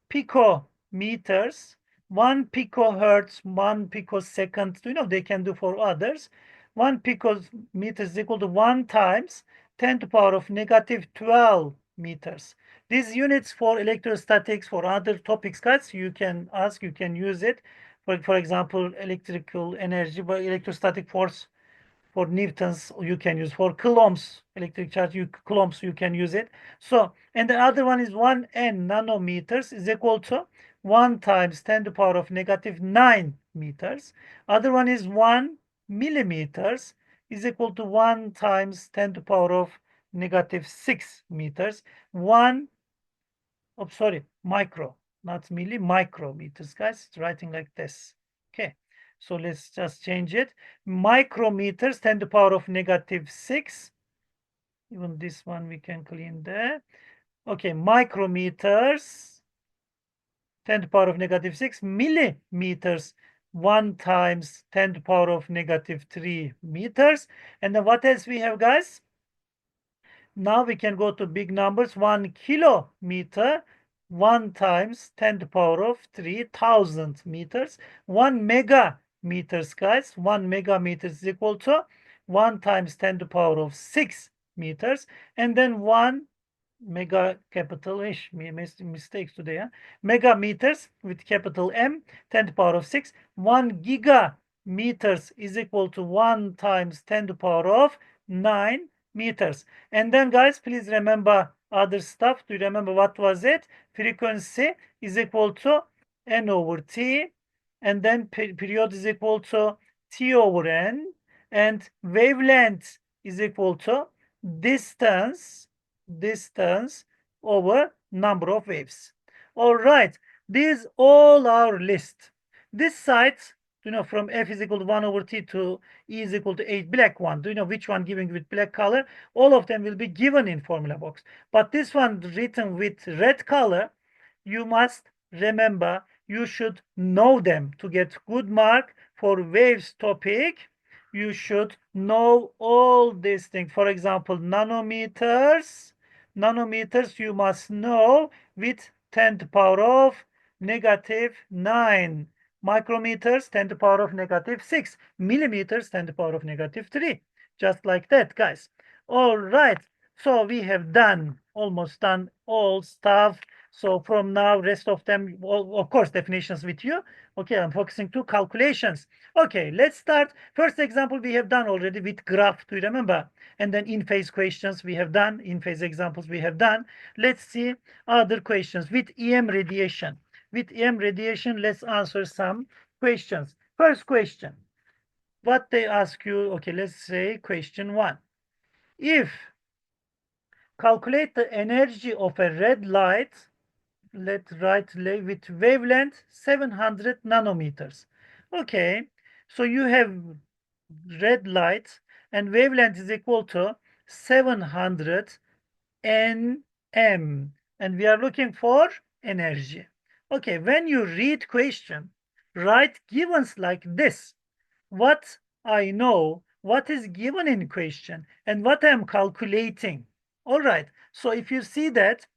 S1: picometers, 1 picohertz, 1 picosecond. You know, they can do for others. 1 picometer is equal to 1 times 10 to the power of negative 12 meters. These units for electrostatics, for other topics, guys, you can ask, you can use it. For example, electrical energy, but electrostatic force for newtons you can use, for coulombs electric charge coulombs you can use it. So, and the other one is 1 n nanometers is equal to 1 times 10 to the power of negative 9 meters. Other one is 1 millimeters is equal to 1 times 10 to the power of negative 6 meters. 1 oh sorry, micro, not milli, micrometers, guys. It's writing like this. Okay, so let's just change it. Micrometers, 10 to the power of negative 6. Even this one we can clean there. Okay, micrometers, 10 to the power of negative 6. Millimeters, 1 times 10 to the power of negative 3 meters. And then what else we have, guys? Now we can go to big numbers. 1 kilometer, 1 times 10 to the power of 3000 meters. 1 megameters, guys. 1 megameter is equal to 1 times 10 to the power of 6 meters. And then 1 mega capital-ish, mistakes today, huh? Megameters with capital M, 10 to the power of 6. 1 gigameters is equal to 1 times 10 to the power of 9 meters. And then, guys, please remember other stuff. Do you remember what was it? Frequency is equal to N over T, and then period is equal to T over N, and wavelength is equal to distance over number of waves. All right, these all our list. This side, from F is equal to 1 over T to E is equal to 8, black one. Do you know which one given with black color? All of them will be given in formula box. But this one written with red color, you must remember, you should know them to get good mark for waves topic. You should know all these things. For example, nanometers you must know with 10 to the power of -9. Micrometers 10 to the power of -6. Millimeters 10 to the power of -3. Just like that, guys. All right. So we have almost done all stuff. So from now, rest of them, well, of course, definitions with you. Okay, I'm focusing to calculations. Okay, let's start. First example we have done already with graph. Do you remember? And then in-phase questions we have done. In-phase examples we have done. Let's see other questions with EM radiation. With EM radiation, let's answer some questions. First question. What they ask you, okay, let's say question 1. If calculate the energy of a red light, with wavelength 700 nanometers. Okay, so you have red light and wavelength is equal to 700 nm, and we are looking for energy. Okay, when you read question, write givens like this. What I know, what is given in question, and what I am calculating. All right, so if you see that,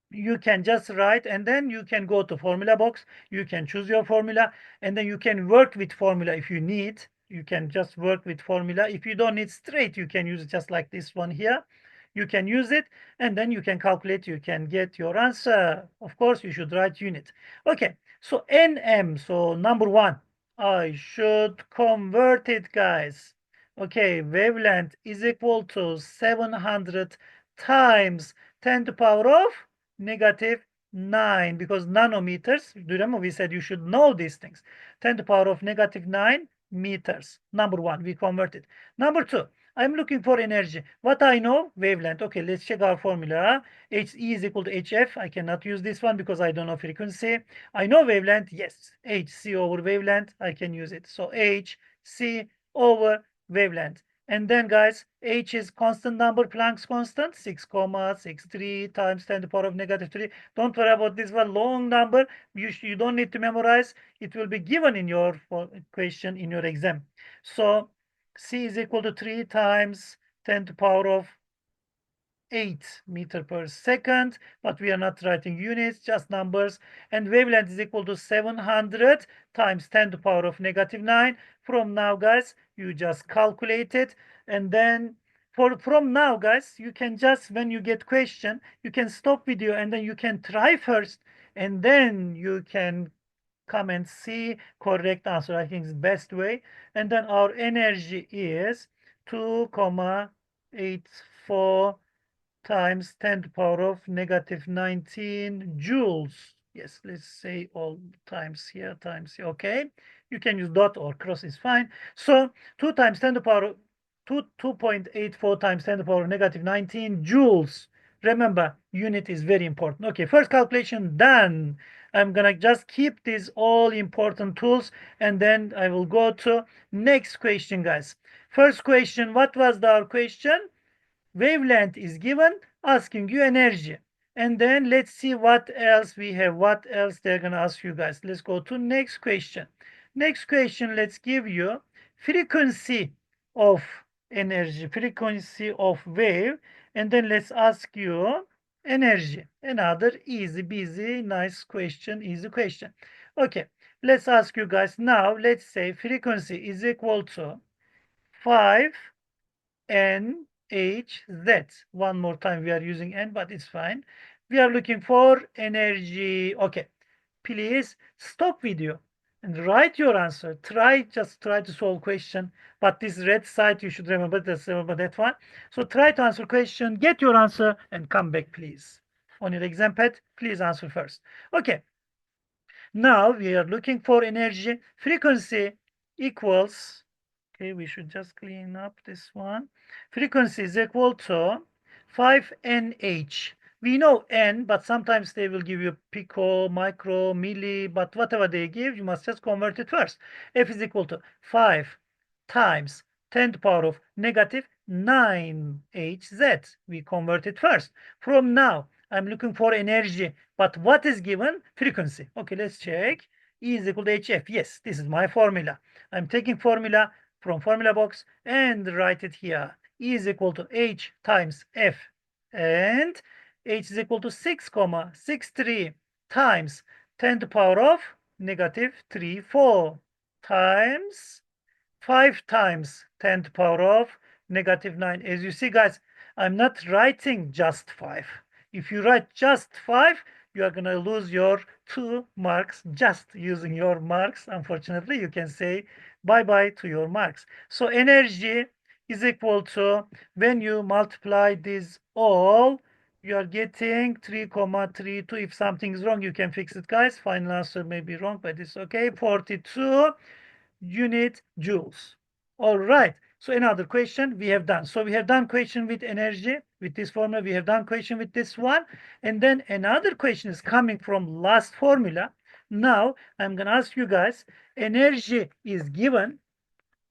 S1: you can just write, and then you can go to formula box, you can choose your formula, and then you can work with formula if you need. You can just work with formula. If you don't need straight, you can use it just like this one here. You can use it, and then you can calculate, you can get your answer. Of course, you should write unit. Okay, so nm, so number 1, I should convert it, guys. Okay, wavelength is equal to 700 times 10 to the power of -9, because nanometers, do you remember we said you should know these things. 10 to the power of -9 meters. Number 1, we converted. Number 2, I'm looking for energy. What I know? Wavelength. Okay, let's check our formula. HE is equal to HF. I cannot use this one because I don't know frequency. I know wavelength. Yes, HC over wavelength. I can use it. So HC over wavelength. And then, guys, H is constant number, Planck's constant, 6,63 times 10 to the power of -3. Don't worry about this one, long number. You don't need to memorize. It will be given in your question in your exam. So C is equal to 3 times 10 to the power of 8 meter per second, but we are not writing units, just numbers. And wavelength is equal to 700 times 10 to the power of -9. From now, guys, you just calculate it. And then from now, guys, you can just, when you get question, you can stop video and then you can try first, and then you can come and see correct answer. I think it's best way. And then our energy is 2,84 times 10 to the power of -19 joules. Yes, let's say all times here, okay? You can use dot or cross is fine. So 2 times 10 to the power of 2.84 times 10 to the power of -19 joules. Remember, unit is very important. Okay, first calculation done. I'm gonna just keep these all important tools, and then I will go to next question, guys. First question, what was our question? Wavelength is given, asking you energy. And then let's see what else we have, what else they're going to ask you guys. Let's go to next question. Next question, let's give you frequency of energy, frequency of wave, and then let's ask you energy. Another easy, busy, nice question, easy question. Okay, let's ask you guys now, let's say frequency is equal to 5 NHZ. One more time, we are using N, but it's fine. We are looking for energy. Okay, please stop video and write your answer. Just try to solve question. But this red side, you should remember that one. So try to answer question, get your answer, and come back, please. On your exam pad, please answer first. Okay. Now we are looking for energy. Frequency equals, okay, we should just clean up this one. Frequency is equal to 5nh. We know n, but sometimes they will give you pico, micro, milli, but whatever they give, you must just convert it first. F is equal to 5 times 10 to the power of negative 9hz. We convert it first. From now, I'm looking for energy, but what is given? Frequency. Okay, let's check. E is equal to hf. Yes, this is my formula. I'm taking formula from formula box and write it here. E is equal to h times f, and h is equal to 6,63 times 10 to the power of negative 34 times 5 times 10 to the power of negative 9. As you see, guys, I'm not writing just 5. If you write just 5, you are going to lose your 2 marks just using your marks. Unfortunately, you can say bye-bye to your marks. So energy is equal to, when you multiply these all, you are getting 3,32. If something is wrong, you can fix it, guys. Final answer may be wrong, but it's okay. 42 unit joules. All right. So another question we have done. So we have done question with energy, with this formula. We have done question with this one. And then another question is coming from last formula. Now I'm going to ask you guys, energy is given,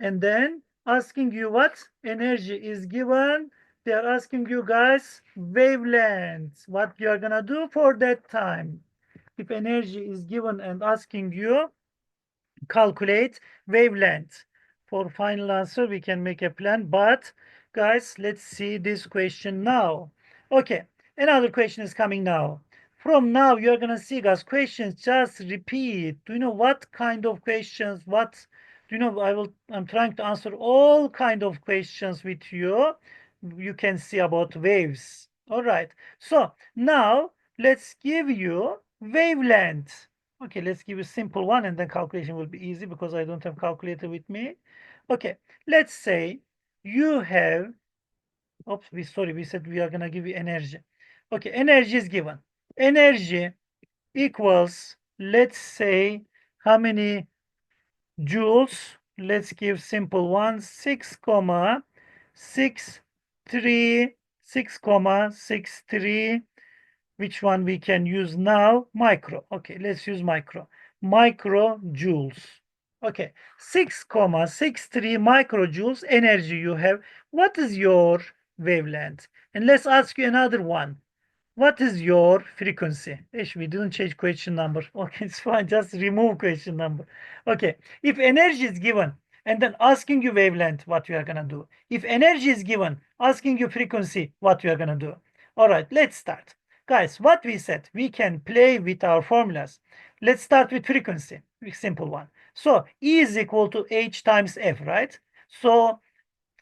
S1: and then asking you what energy is given. They are asking you guys wavelengths, what you are going to do for that time. If energy is given and asking you calculate wavelength. For final answer, we can make a plan, but guys, let's see this question now. Okay, another question is coming now. From now, you're gonna see, guys, questions just repeat. Do you know what kind of questions? What do you know? I'm trying to answer all kind of questions with you. You can see about waves. All right. So now let's give you wavelength. Okay, let's give a simple one and then calculation will be easy because I don't have calculator with me. Okay, let's say you have, oops, we said we are gonna give you energy. Okay, energy is given. Energy equals, let's say, how many joules? Let's give simple one, 6,63, 6,63. Which one we can use now? Micro. Okay, let's use micro. Microjoules. Okay, 6,63 microjoules energy you have. What is your wavelength? And let's ask you another one. What is your frequency? Ish, we didn't change question number. Okay, it's fine. Just remove question number. Okay, if energy is given and then asking you wavelength, what you are going to do? If energy is given, asking you frequency, what you are going to do? All right, let's start. Guys, what we said, we can play with our formulas. Let's start with frequency, simple one. So E is equal to H times F, right? So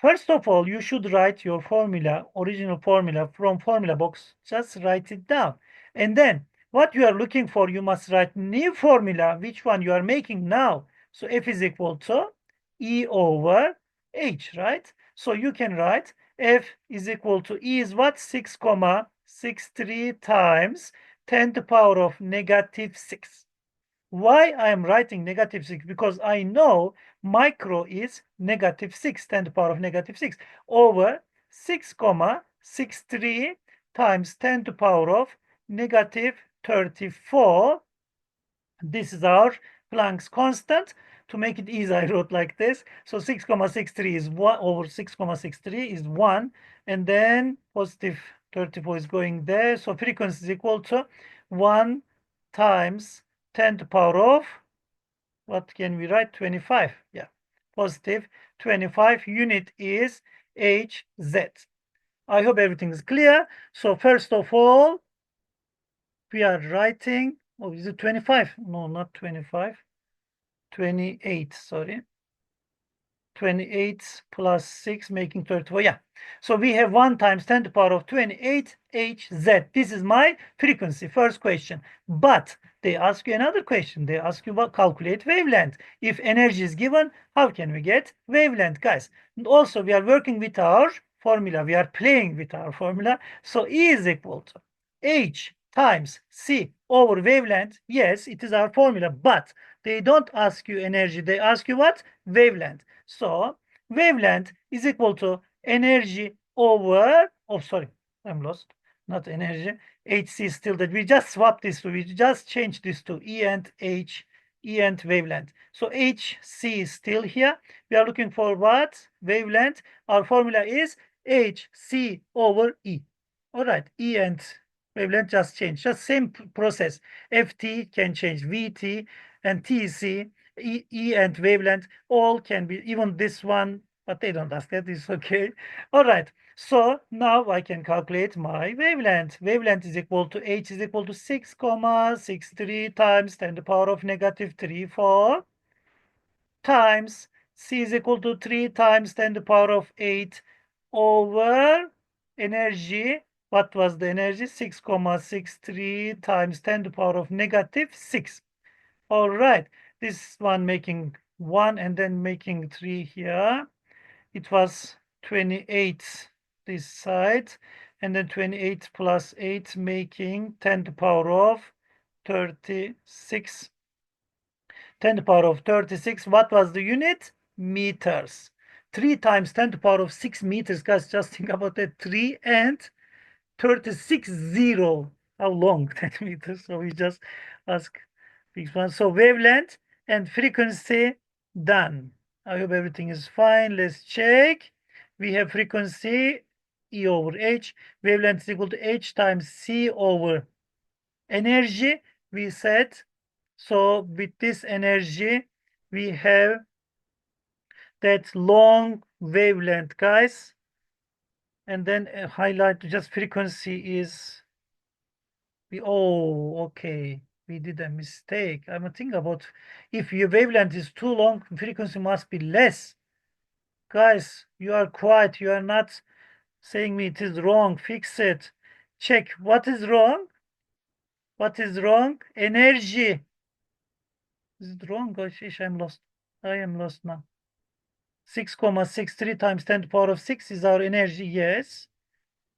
S1: first of all, you should write your formula, original formula from formula box. Just write it down. And then what you are looking for, you must write new formula, which one you are making now. So F is equal to E over H, right? So you can write F is equal to E is what? 6,63 times 10 to the power of negative 6. Why I am writing negative 6? Because I know micro is negative 6, 10 to the power of negative 6, over 6,63 times 10 to the power of negative 34. This is our Planck's constant. To make it easy, I wrote like this. So 6,63 is 1 over 6,63 is 1. And then positive 34 is going there. So frequency is equal to 1 times 10 to the power of, what can we write? 25. Yeah, positive 25. Unit is Hz. I hope everything is clear. So first of all, we are writing, oh, is it 25? No, not 25. 28, sorry. 28 plus 6 making 34. Yeah. So we have 1 times 10 to the power of 28 Hz. This is my frequency, first question. But they ask you another question. They ask you about calculate wavelength. If energy is given, how can we get wavelength, guys? And also, we are working with our formula. We are playing with our formula. So E is equal to H times C over wavelength. Yes, it is our formula, but they don't ask you energy. They ask you what? Wavelength. So wavelength is equal to energy over, oh, sorry, I'm lost. Not energy. HC is still that. We just swap this two. We just change this to E and H, E and wavelength. So HC is still here. We are looking for what? Wavelength. Our formula is HC over E. All right, E and wavelength just change. Just same process. FT can change VT and TC. E and wavelength all can be, even this one, but they don't ask that. It's okay. All right. So now I can calculate my wavelength. Wavelength is equal to H is equal to 6,63 times 10 to the power of negative 34 times C is equal to 3 times 10 to the power of 8 over energy. What was the energy? 6,63 times 10 to the power of negative 6. All right. This one making 1 and then making 3 here. It was 28 this side, and then 28 plus 8 making 10 to the power of 36. 10 to the power of 36. What was the unit? Meters. 3 times 10 to the power of 6 meters. Guys, just think about that. 3 and 36 0. How long? 10 meters. So we just ask this one. So wavelength and frequency done. I hope everything is fine. Let's check. We have frequency E over H. Wavelength is equal to H times C over energy. We said, so with this energy, we have that long wavelength, guys. And then highlight just frequency is, okay. We did a mistake. I'm thinking about if your wavelength is too long, frequency must be less. Guys, you are quiet. You are not saying me it is wrong. Fix it. Check. What is wrong? What is wrong? Energy. Is it wrong? Gosh, I'm lost. I am lost now. 6,63 times 10 to the power of 6 is our energy. Yes.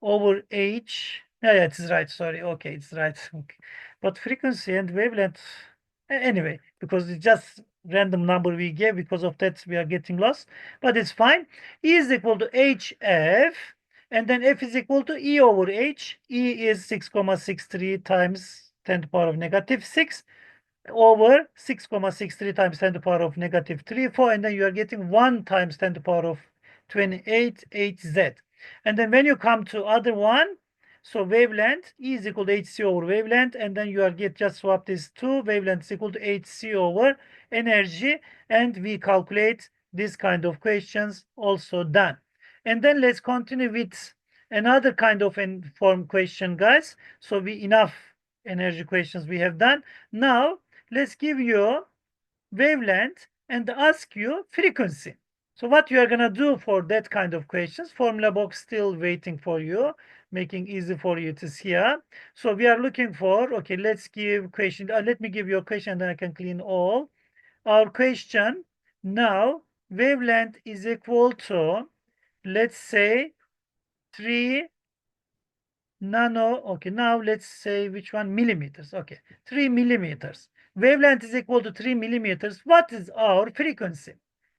S1: Over H. Yeah, it is right. Sorry. Okay, it's right. Okay. But frequency and wavelength, anyway, because it's just random number we gave, because of that we are getting lost, but it's fine. E is equal to HF, and then F is equal to E over H. E is 6,63 times 10 to the power of negative 6 over 6,63 times 10 to the power of negative 34, and then you are getting 1 times 10 to the power of 28 Hz. And then when you come to other one, so wavelength E is equal to HC over wavelength, and then you are just swap these two. Wavelength is equal to HC over energy, and we calculate this kind of questions also done. And then let's continue with another kind of informed question, guys. So we enough energy questions we have done. Now let's give you wavelength and ask you frequency. So what you are going to do for that kind of questions, formula box still waiting for you, making easy for you to see here. So we are looking for, okay, let's give question. Let me give you a question and then I can clean all. Our question now, wavelength is equal to, let's say, 3 nano. Okay, now let's say which one? Millimeters. Okay, 3 millimeters. Wavelength is equal to 3 millimeters. What is our frequency?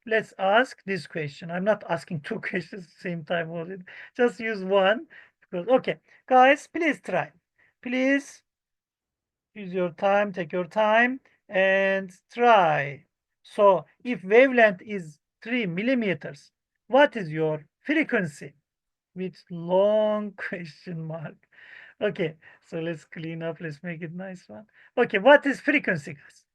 S1: Let's ask this question. I'm not asking two questions at the same time. Just use one. Because, okay, guys, please try. Please use your time, take your time, and try. So if wavelength is 3 millimeters, what is your frequency? With long question mark. Okay, so let's clean up. Let's make it nice one. Okay, what is frequency, guys?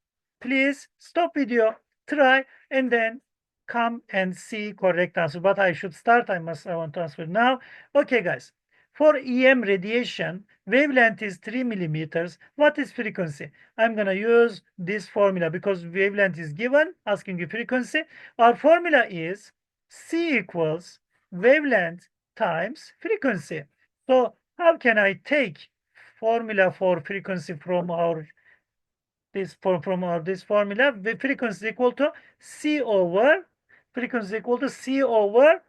S1: Please stop video, try, and then come and see correct answer. But I should start. I want to answer now. Okay, guys. For EM radiation, wavelength is 3 millimeters. What is frequency? I'm going to use this formula because wavelength is given, asking you frequency. Our formula is C equals wavelength times frequency. So how can I take formula for frequency from our this formula? The frequency is equal to C over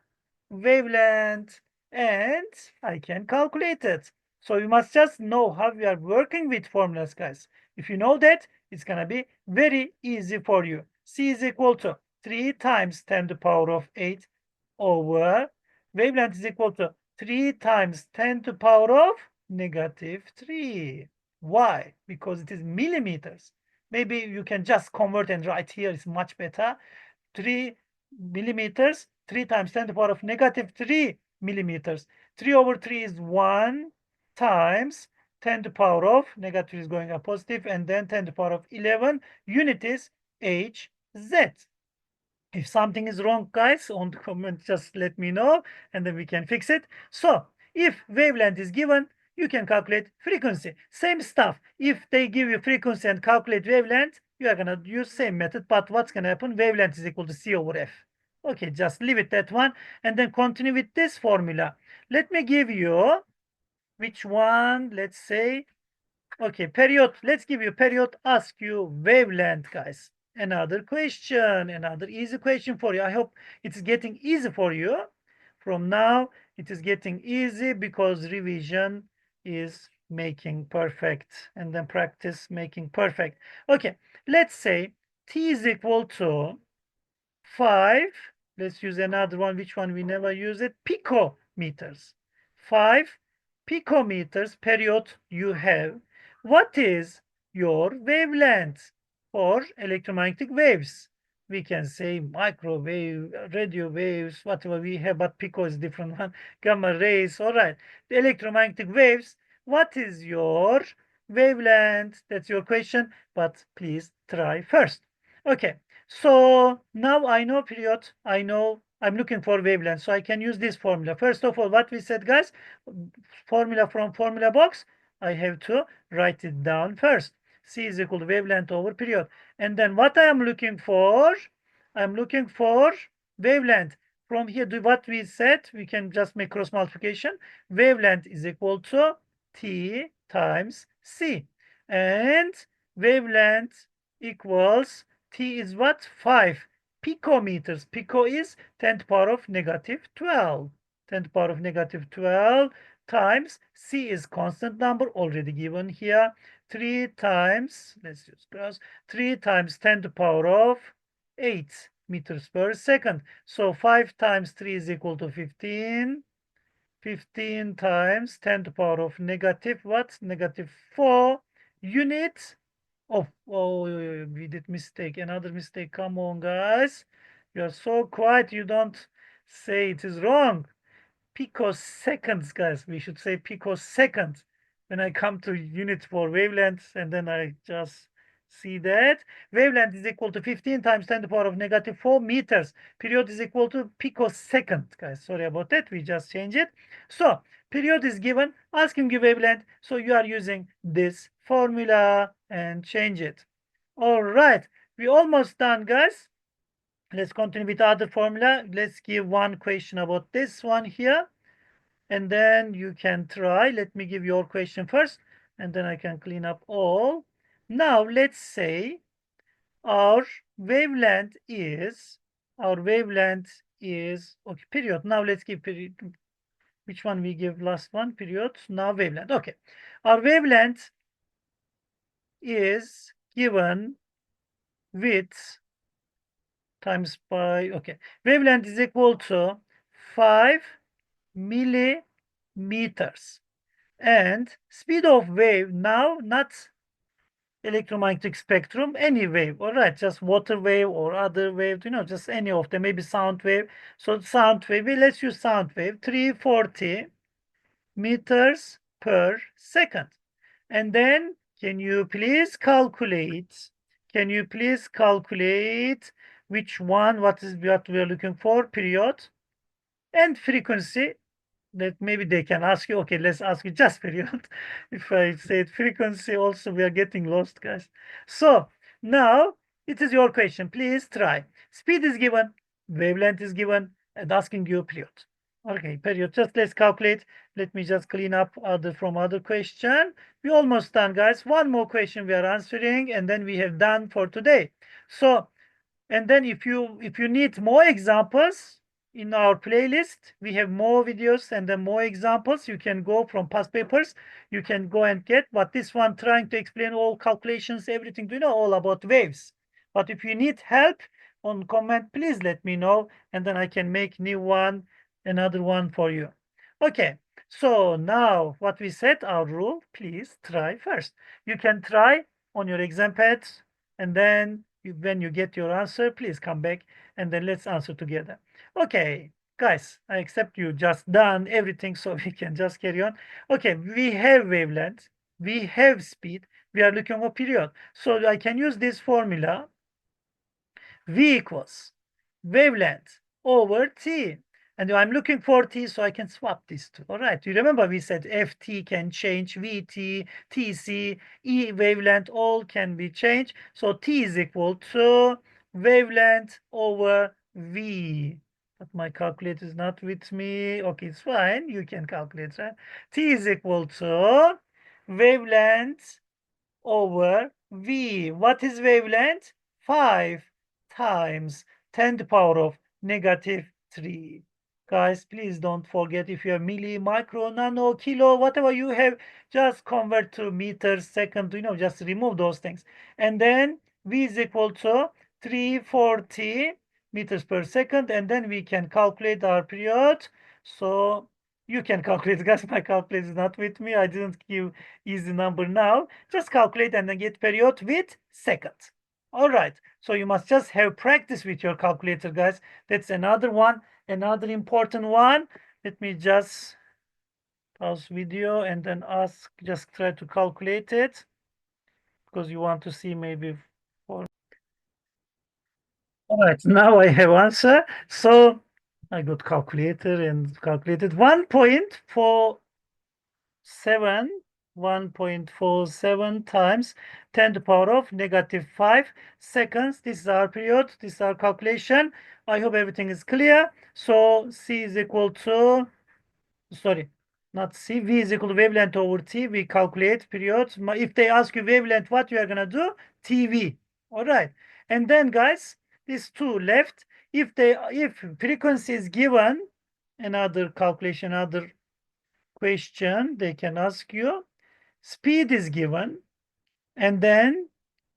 S1: wavelength, and I can calculate it. So you must just know how we are working with formulas, guys. If you know that, it's gonna be very easy for you. C is equal to 3 times 10 to the power of 8 over wavelength is equal to 3 times 10 to the power of negative 3. Why? Because it is millimeters. Maybe you can just convert and write here. It's much better. 3 millimeters, 3 times 10 to the power of negative 3 millimeters. 3 over 3 is 1 times 10 to the power of negative is going up positive, and then 10 to the power of 11. Unit is Hz. If something is wrong, guys, on the comment, just let me know, and then we can fix it. So, if wavelength is given, you can calculate frequency. Same stuff. If they give you frequency and calculate wavelength, you are going to use same method, but what's going to happen? Wavelength is equal to C over F. Okay, just leave it that one, and then continue with this formula. Let me give you, which one? Let's say, okay, period. Let's give you period. Ask you wavelength, guys. Another question, another easy question for you. I hope it's getting easy for you. From now, it is getting easy because revision is making perfect, and then practice making perfect. Okay, let's say T is equal to 5. Let's use another one. Which one? We never use it. Picometers. 5 picometers period you have. What is your wavelength for electromagnetic waves? We can say microwave, radio waves, whatever we have, but pico is different one. Gamma rays, all right. The electromagnetic waves, what is your wavelength? That's your question, but please try first. Okay, so now I know period, I know I'm looking for wavelength, so I can use this formula. First of all, what we said, guys, formula from formula box, I have to write it down first. C is equal to wavelength over period. And then what I am looking for, I'm looking for wavelength. From here, do what we said, we can just make cross multiplication. Wavelength is equal to T times C. And wavelength equals T is what? 5 picometers. Pico is 10 to the power of negative 12. 10 to the power of negative 12 times C is constant number already given here. 3 times, let's use cross, 3 times 10 to the power of 8 meters per second. So 5 times 3 is equal to 15. 15 times 10 to the power of negative what? Negative 4 units. Oh, we did mistake. Another mistake. Come on, guys. You are so quiet. You don't say it is wrong. Picoseconds, guys. We should say picoseconds when I come to unit for wavelengths, and then I just see that wavelength is equal to 15 times 10 to the power of negative 4 meters. Period is equal to picosecond, guys. Sorry about that. We just changed it. So period is given, asking you wavelength. So you are using this formula and change it. All right. We almost done, guys. Let's continue with other formula. Let's give one question about this one here. And then you can try. Let me give your question first, and then I can clean up all. Now, let's say our wavelength is, okay, period. Now, let's give period. Which one we give last one? Period. Now, wavelength. Okay. Our wavelength is given with times by, okay. Wavelength is equal to 5 millimeters. And speed of wave now, not electromagnetic spectrum, any wave, all right, just water wave or other wave, just any of them, maybe sound wave. So sound wave, let's use sound wave, 340 meters per second. And then can you please calculate, which one, what we are looking for, period and frequency that maybe they can ask you, okay, let's ask you just period. If I said frequency also, we are getting lost, guys. So now it is your question. Please try. Speed is given, wavelength is given, and asking you period. Okay, period. Just let's calculate. Let me just clean up other question. We almost done, guys. One more question we are answering, and then we have done for today. So, and then if you need more examples in our playlist, we have more videos and then more examples. You can go from past papers. You can go and get. But this one trying to explain all calculations, everything. Do you know all about waves? But if you need help on comment, please let me know, and then I can make new one, another one for you. Okay. So now what we said, our rule, please try first. You can try on your exam pads, and then when you get your answer, please come back and then let's answer together. Okay, guys, I accept you just done everything, so we can just carry on. Okay, we have wavelength, we have speed, we are looking for period. So I can use this formula. V equals wavelength over T. And I'm looking for T, so I can swap these two. All right. You remember we said FT can change, VT, TC, E wavelength, all can be changed. So T is equal to wavelength over V. But my calculator is not with me. Okay, it's fine. You can calculate, right? T is equal to wavelength over V. What is wavelength? 5 times 10 to the power of negative 3. Guys, please don't forget, if you have milli, micro, nano, kilo, whatever you have, just convert to meters, second, just remove those things. And then V is equal to 340 meters per second, and then we can calculate our period. So you can calculate, guys. My calculator is not with me. I didn't give easy number now. Just calculate and then get period with seconds. All right. So you must just have practice with your calculator, guys. That's another one, another important one. Let me just pause video and then just try to calculate it, because you want to see maybe for. All right, now I have answer. So I got calculator and calculated 1.47 times 10 to the power of negative 5 seconds. This is our period. This is our calculation. I hope everything is clear. So C is equal to, sorry, not C, V is equal to wavelength over T. We calculate period. If they ask you wavelength, what you are going to do? TV. All right. And then, guys, these two left. If frequency is given, another calculation, another question they can ask you. Speed is given, and then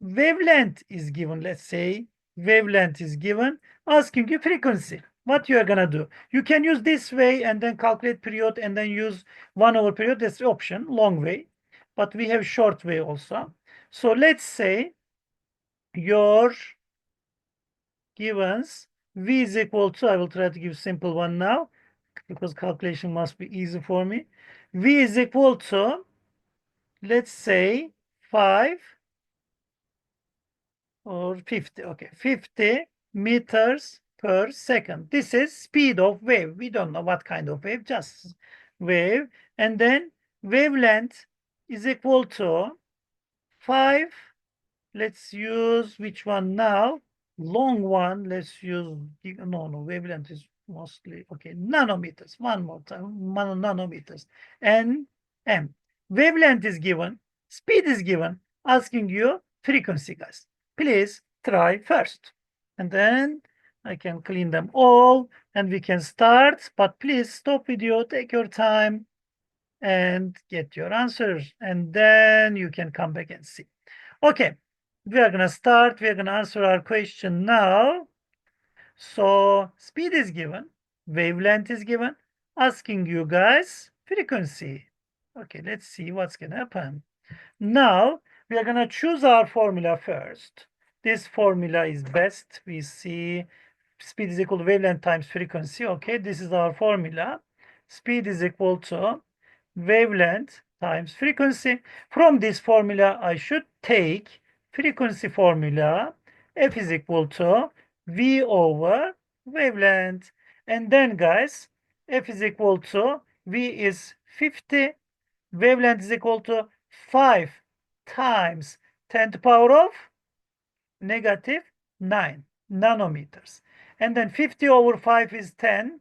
S1: wavelength is given. Let's say wavelength is given, asking you frequency. What you are gonna do? You can use this way and then calculate period and then use 1 over period. That's the option, long way. But we have short way also. So let's say your givens V is equal to, I will try to give simple one now, because calculation must be easy for me. V is equal to, let's say, 5 or 50. Okay, 50 meters per second. This is speed of wave. We don't know what kind of wave, just wave. And then wavelength is equal to 5. Let's use which one now? Long one. Let's use, no, wavelength is mostly, okay, nanometers. One more time, nanometers. N, M. Wavelength is given, speed is given, asking you frequency, guys. Please try first. And then I can clean them all and we can start, but please stop video, take your time and get your answers. And then you can come back and see. Okay. We are going to start. We are going to answer our question now. So speed is given, wavelength is given, asking you guys frequency. Okay, let's see what's going to happen. Now we are going to choose our formula first. This formula is best. We see speed is equal to wavelength times frequency. Okay, this is our formula. Speed is equal to wavelength times frequency. From this formula, I should take frequency formula. F is equal to V over wavelength. And then, guys, F is equal to V is 50. Wavelength is equal to 5 times 10 to the power of negative 9 nanometers. And then 50 over 5 is 10.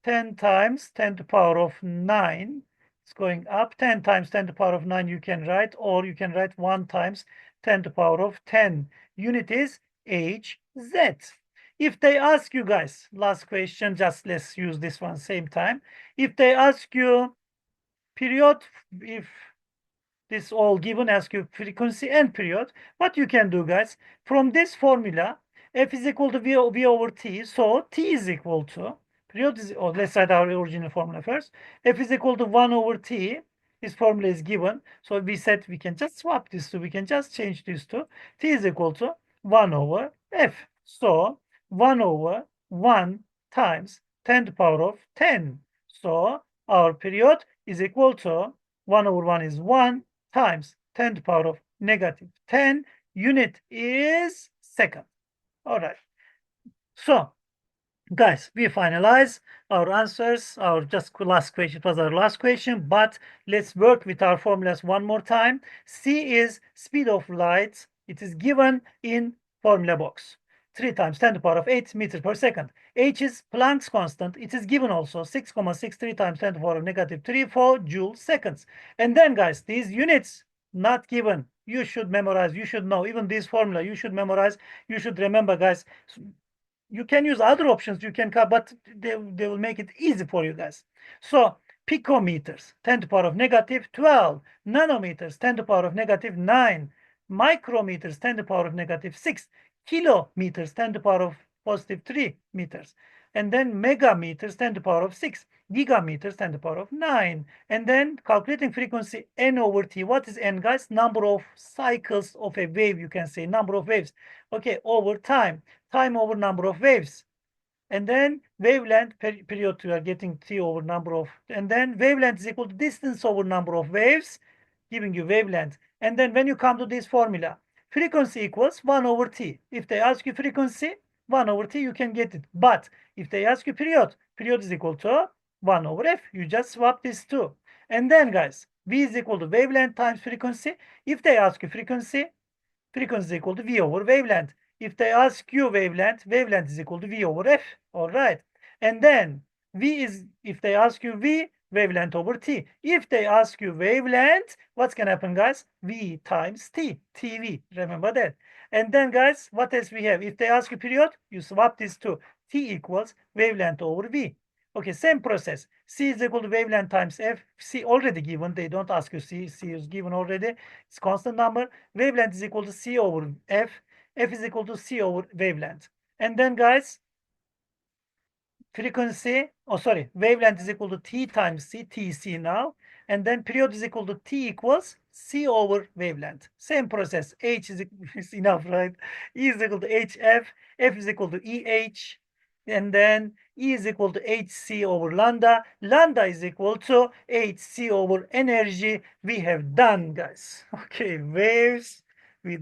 S1: 10 times 10 to the power of 9. It's going up. 10 times 10 to the power of 9 you can write, or you can write 1 times 10 to the power of 10. Unit is Hz. If they ask you guys, last question, just let's use this one same time. If they ask you period, if this all given, ask you frequency and period, what you can do, guys, from this formula, F is equal to V over T, so T is equal to, period is, or let's write our original formula first, F is equal to 1 over T, this formula is given, so we said we can just swap this two, we can just change this to, T is equal to 1 over F, so 1 over 1 times 10 to the power of 10, so our period is equal to 1 over 1 is 1, times 10 to the power of negative 10. Unit is second. All right. So, guys, we finalize our answers. Our just last question, it was our last question, but let's work with our formulas one more time. C is speed of light. It is given in formula box. 3 times 10 to the power of 8 meters per second. H is Planck's constant. It is given also 6,63 times 10 to the power of negative 3 for joule seconds. And then, guys, these units not given. You should memorize. You should know. Even this formula, you should memorize. You should remember, guys. You can use other options. You can, but they will make it easy for you guys. So picometers, 10 to the power of negative 12. Nanometers, 10 to the power of negative 9. Micrometers, 10 to the power of negative 6. Kilometers, 10 to the power of positive 3 meters. And then megameters, 10 to the power of 6. Gigameters, 10 to the power of 9. And then calculating frequency n over t. What is n, guys? Number of cycles of a wave, you can say. Number of waves. Okay, over time. Time over number of waves. And then wavelength period, we are getting t over number of, and then wavelength is equal to distance over number of waves, giving you wavelength. And then when you come to this formula, frequency equals 1 over t. If they ask you frequency, 1 over t, you can get it. But if they ask you period, period is equal to 1 over f. You just swap these two. And then, guys, v is equal to wavelength times frequency. If they ask you frequency, frequency is equal to v over wavelength. If they ask you wavelength, wavelength is equal to v over f. All right. And then v is, if they ask you v, wavelength over t. If they ask you wavelength, what's going to happen, guys? V times t, tv. Remember that. And then, guys, what else we have? If they ask you period, you swap these two. T equals wavelength over v. Okay, same process. C is equal to wavelength times f. C already given. They don't ask you C. C is given already. It's constant number. Wavelength is equal to C over f. F is equal to C over wavelength. And then, guys, frequency, wavelength is equal to T times C, TC now. And then period is equal to T equals C over wavelength. Same process. H is enough, right? E is equal to HF. F is equal to EH. And then E is equal to hc over lambda. Lambda is equal to hc over energy. We have done, guys. Okay, waves. We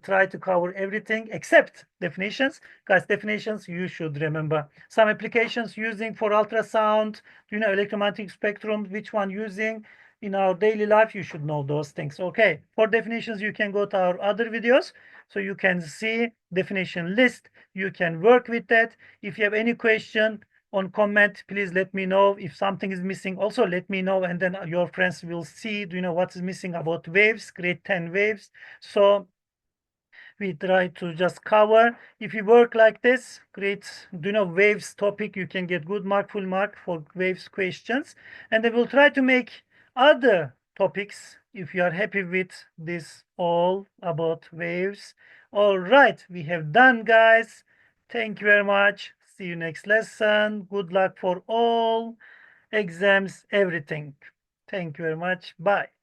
S1: try to cover everything except definitions. Guys, definitions you should remember. Some applications using for ultrasound, electromagnetic spectrum, which one using in our daily life, you should know those things. Okay, for definitions, you can go to our other videos. So you can see definition list. You can work with that. If you have any question on comment, please let me know. If something is missing, also let me know. And then your friends will see, what is missing about waves, grade 10 waves. So we try to just cover. If you work like this, great, waves topic, you can get good mark, full mark for waves questions. And then we'll try to make other topics if you are happy with this all about waves. All right, we have done, guys. Thank you very much. See you next lesson. Good luck for all exams, everything. Thank you very much. Bye.